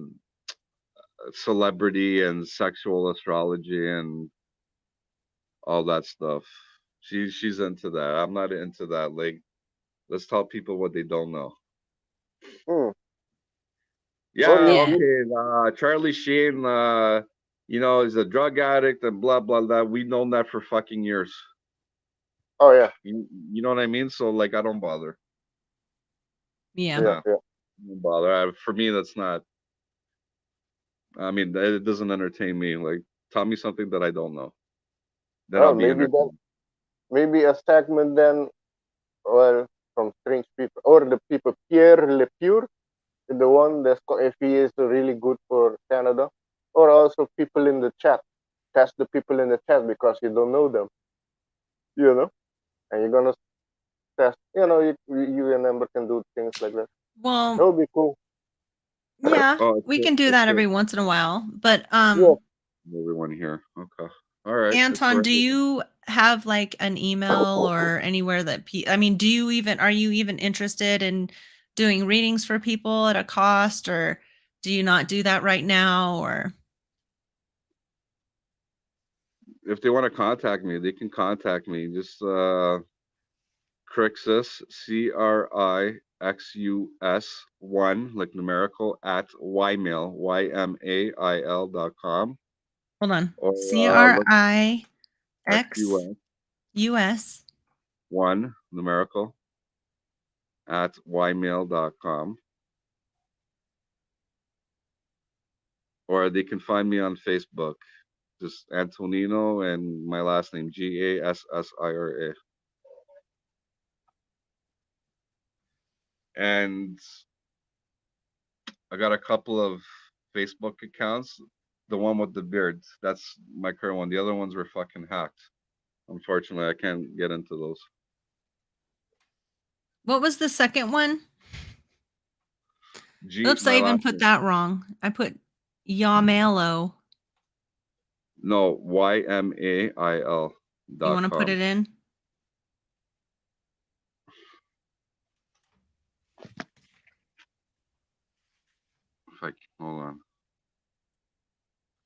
celebrity and sexual astrology and all that stuff. She's into that. I'm not into that. Like, let's tell people what they don't know. Hmm. Or Yeah, Yeah. okay. Charlie Sheen, is a drug addict and blah blah blah. We've known that for fucking years. Oh yeah, You know what I mean? So like, I don't bother. Yeah. yeah, Yeah, yeah. I don't bother. For me, that's not. I mean, it doesn't entertain me. Like, tell me something that I don't know. Then I'll Well, be maybe entertained. a segment then, well, from strange people or the people Pierre Lepure, the one that's if he is really good for Canada, or also people in the chat. Test the people in the chat because you don't know them, and you're gonna test. You and Amber can do things like that. That Well, would be cool. yeah, Oh, we can do that every once in a while. But Yeah. everyone here. Okay. All right. It's Anton, worth do it. you have like an email or anywhere that I mean, are you even interested in doing readings for people at a cost, or do you not do that right now, or If they want to contact me, they can contact me. Just Crixus, CRIXUS1, like numerical, at ymail.com. hold on. Or look CRIXUS XUS1, numerical, at ymail.com. Or they can find me on Facebook. Just Antonino and my last name, Gassira. And I got a couple of Facebook accounts. The one with the beard, that's my current one. The other ones were fucking hacked. Unfortunately, I can't get into those. What was the second one? Oops, I My even last put name. that wrong. I put Yamalo. No, YMAIL You dot want to put com. it in? Hold on.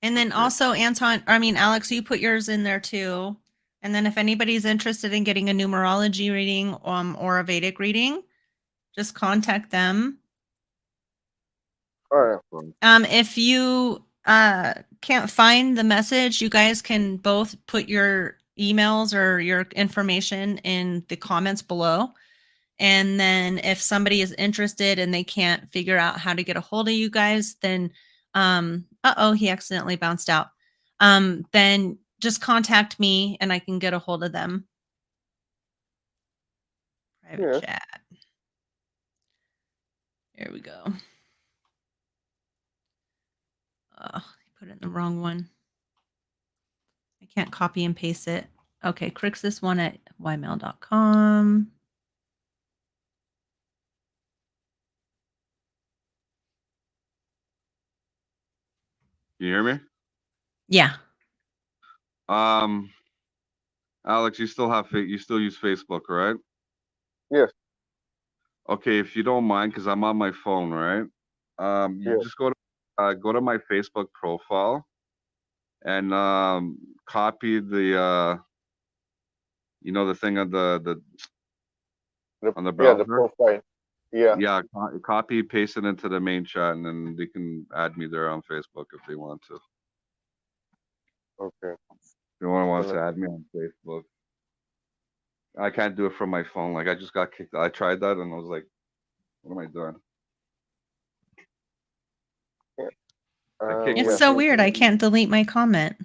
And then Okay. also Alex, you put yours in there too. And then if anybody's interested in getting a numerology reading or a Vedic reading, just contact them. All If you can't find the message, you guys can both put your emails or your information in the comments below. And then if somebody is interested and they can't figure out how to get a hold of you guys, then he accidentally bounced out. Then just contact me and I can get a hold of them. Private Yeah. chat. Here we go. I put it in the wrong one. I can't copy and paste it. Okay, crix this one at ymail.com. You hear me? Yeah. Alex, you still use Facebook, right? Yes, Okay, if you don't mind, because I'm on my phone, right? You yes. just go to my Facebook profile and copy the thing on the The browser. profile. Yeah. Yeah, copy, paste it into the main chat, and then they can add me there on Facebook if they want to. Okay. If anyone wants Gonna, to add me on Facebook, I can't do it from my phone. Like I just got kicked. I tried that and I was like, what am I doing? yeah. I kicked It's Yeah. so myself. weird. I can't delete my comment.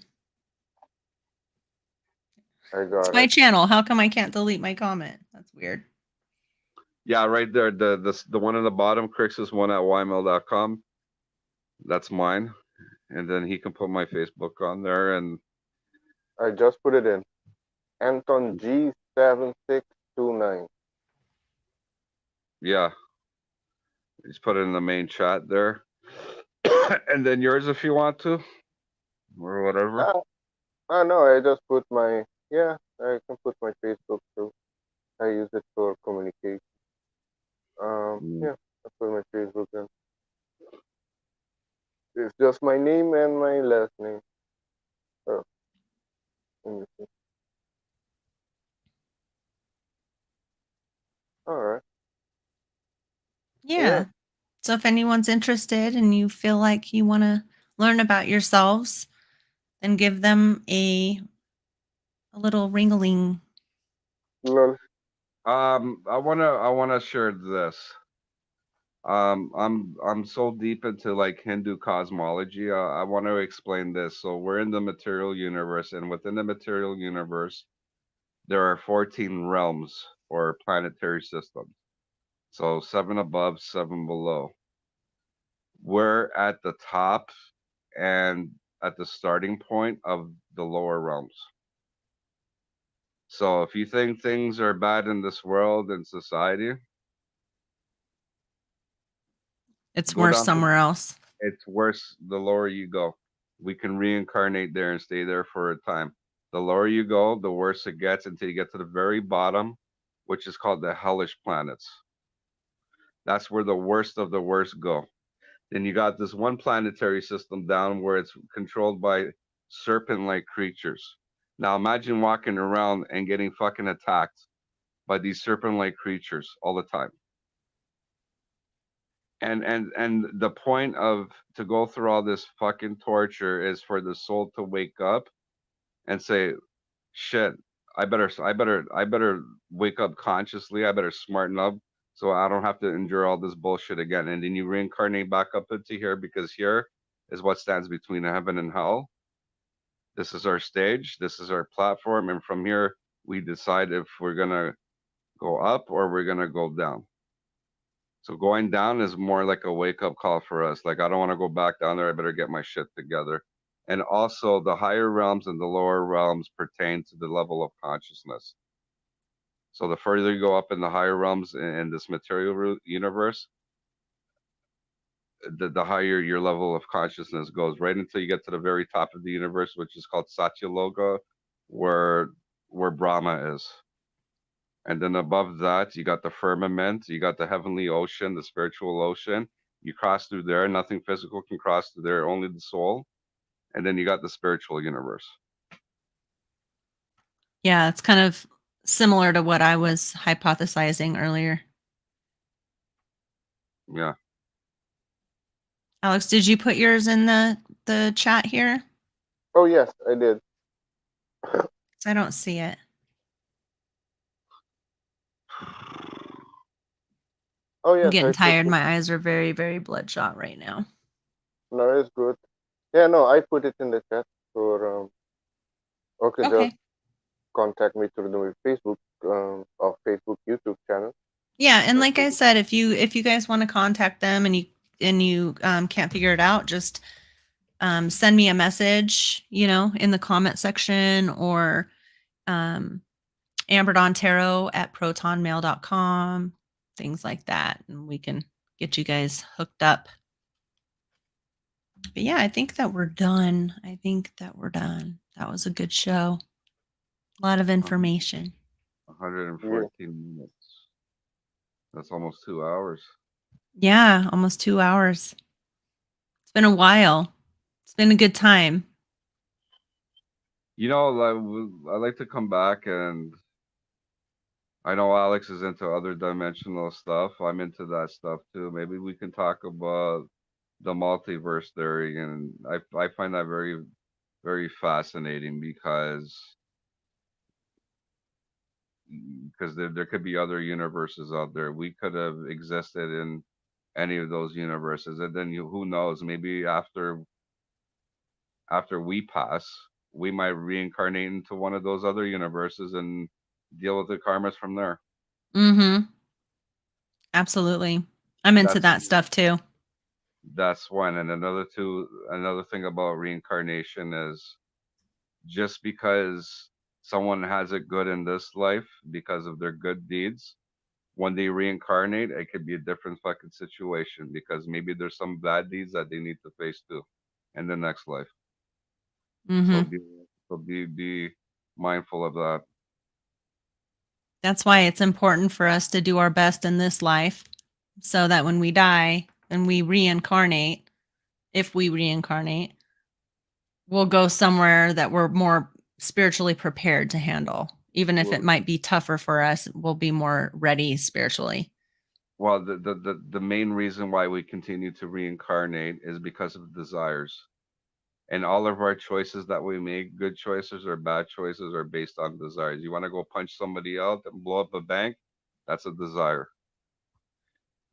I It's got my it. channel. How come I can't delete my comment? That's weird. Yeah, right there. The one at the bottom, Crix is one at ymail.com. That's mine. And then he can put my Facebook on there. And I just put it in. Anton G7629. yeah, he's put it in the main chat there. And then yours if you want to, or whatever. Ah, no, I just put my, yeah, I can put my Facebook too. I use it for communication. Mm. Yeah, I put my Facebook in. It's just my name and my last name. Oh, let me see. All right. Yeah. Yeah. So if anyone's interested and you feel like you want to learn about yourselves, then give them a little ring-a-ling. Lol. I wanna share this. I'm so deep into like Hindu cosmology. I want to explain this. So we're in the material universe, and within the material universe, there are 14 realms or planetary systems. So seven above, seven below. We're at the top and at the starting point of the lower realms. So if you think things are bad in this world and society, It's go worse down to somewhere else. it's worse the lower you go. We can reincarnate there and stay there for a time. The lower you go, the worse it gets until you get to the very bottom, which is called the hellish planets. That's where the worst of the worst go. Then you got this one planetary system down where it's controlled by serpent like creatures. Now imagine walking around and getting fucking attacked by these serpent like creatures all the time. And the point of to go through all this fucking torture is for the soul to wake up and say, shit, I better wake up consciously. I better smarten up so I don't have to endure all this bullshit again. And then you reincarnate back up into here because here is what stands between heaven and hell. This is our stage, this is our platform, and from here we decide if we're gonna go up or we're gonna go down. So going down is more like a wake up call for us. Like, I don't want to go back down there. I better get my shit together. And also, the higher realms and the lower realms pertain to the level of consciousness. So the further you go up in the higher realms in this material universe, the higher your level of consciousness goes, right until you get to the very top of the universe, which is called Satyaloka, where where Brahma is. And then above that, you got the firmament, you got the heavenly ocean, the spiritual ocean. You cross through there, nothing physical can cross through there, only the soul. And then you got the spiritual universe. Yeah, it's kind of similar to what I was hypothesizing earlier. Yeah. Alex, did you put yours in the chat here? Oh, yes, I did. 'Cause I don't see it. Oh, I'm yes, getting I put tired. it. My eyes are very, very bloodshot right now. No, it's good. Yeah, no, I put it in the chat for, okay, just Okay. contact me through the Facebook, or Facebook YouTube channel. Yeah, and Or like I said, if you guys want to contact them and you can't figure it out, just send me a message, in the comment section, or amberdontero@protonmail.com, things like that, and we can get you guys hooked up. But yeah, I think that we're done. That was a good show. A lot of information. 114 minutes. That's almost 2 hours. Yeah, almost 2 hours. It's been a while. It's been a good time. I like to come back, and I know Alex is into other dimensional stuff. I'm into that stuff too. Maybe we can talk about the multiverse theory, and I find that very, very fascinating because there could be other universes out there. We could have existed in any of those universes, and then who knows? Maybe after we pass, we might reincarnate into one of those other universes and deal with the karmas from there. Mm-hmm. Absolutely. I'm into That's that stuff too. that's one. And another thing about reincarnation is just because someone has it good in this life because of their good deeds, when they reincarnate, it could be a different fucking situation because maybe there's some bad deeds that they need to face too in the next life. So Mm-hmm. be mindful of that. That's why it's important for us to do our best in this life so that when we die and we reincarnate, if we reincarnate, we'll go somewhere that we're more spiritually prepared to handle. Even if it Well, might be tougher for us, we'll be more ready spiritually. well, the main reason why we continue to reincarnate is because of desires. And all of our choices that we make, good choices or bad choices, are based on desires. You want to go punch somebody out and blow up a bank? That's a desire.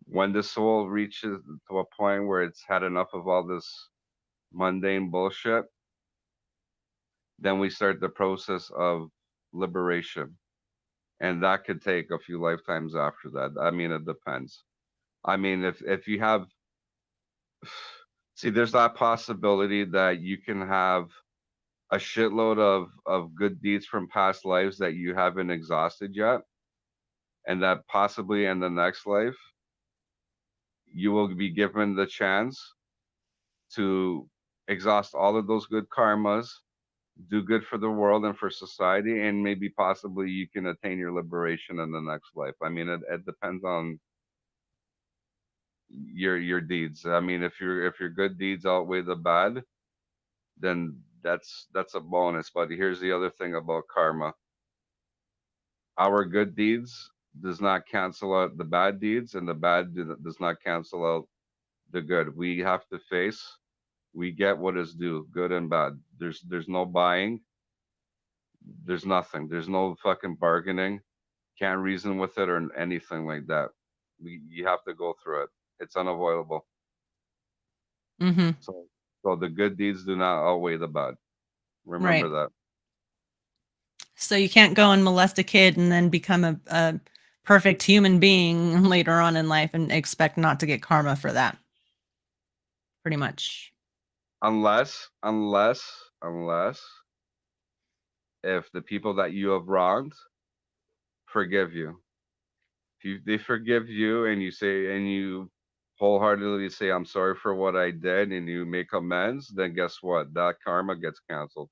When the soul reaches to a point where it's had enough of all this mundane bullshit, then we start the process of liberation. And that could take a few lifetimes after that. I mean, it depends. I mean, if you have, see, there's that possibility that you can have a shitload of good deeds from past lives that you haven't exhausted yet, and that possibly in the next life you will be given the chance to exhaust all of those good karmas, do good for the world and for society, and maybe possibly you can attain your liberation in the next life. I mean, it depends on your deeds. I mean, if your good deeds outweigh the bad, then that's a bonus. But here's the other thing about karma: our good deeds does not cancel out the bad deeds, and the does not cancel out the good. We have to face. We get what is due, good and bad. There's no buying. There's nothing. There's no fucking bargaining. Can't reason with it or anything like that. You have to go through it. It's unavoidable. Mm-hmm. So the good deeds do not outweigh the bad. Remember Right. that. So you can't go and molest a kid and then become a perfect human being later on in life and expect not to get karma for that. Pretty much. Unless if the people that you have wronged forgive you. They forgive you and you wholeheartedly say, I'm sorry for what I did, and you make amends, then guess what? That karma gets canceled.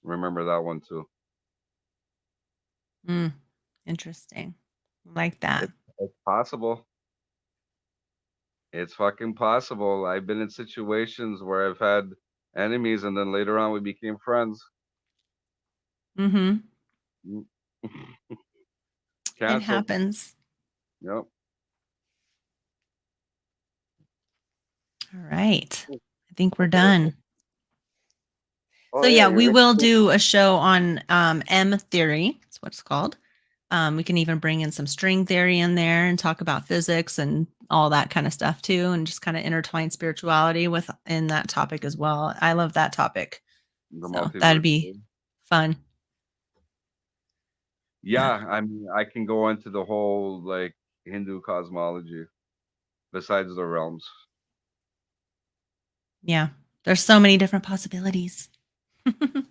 Remember that one too. Mm, interesting. Like that. It's possible. It's fucking possible. I've been in situations where I've had enemies and then later on we became friends. Mm-hmm. Mm. It Canceled. happens. Yep. All right. I think we're Oh, done. oh So yeah, yeah, you we need will to. do a show on M theory. That's what it's called. We can even bring in some string theory in there and talk about physics and all that kind of stuff too, and just kind of intertwine spirituality with in that topic as well. I love that topic. The So that'd multiverse. be fun. Yeah, Yeah. I mean, I can go into the whole like Hindu cosmology besides the realms. Yeah. There's so many different possibilities. Mhm.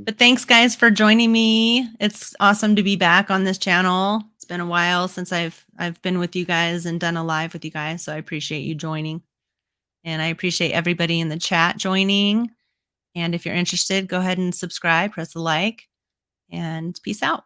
But thanks guys for joining me. It's awesome to be back on this channel. It's been a while since I've been with you guys and done a live with you guys, so I appreciate you joining. And I appreciate everybody in the chat joining. And if you're interested, go ahead and subscribe, press the like, and peace out.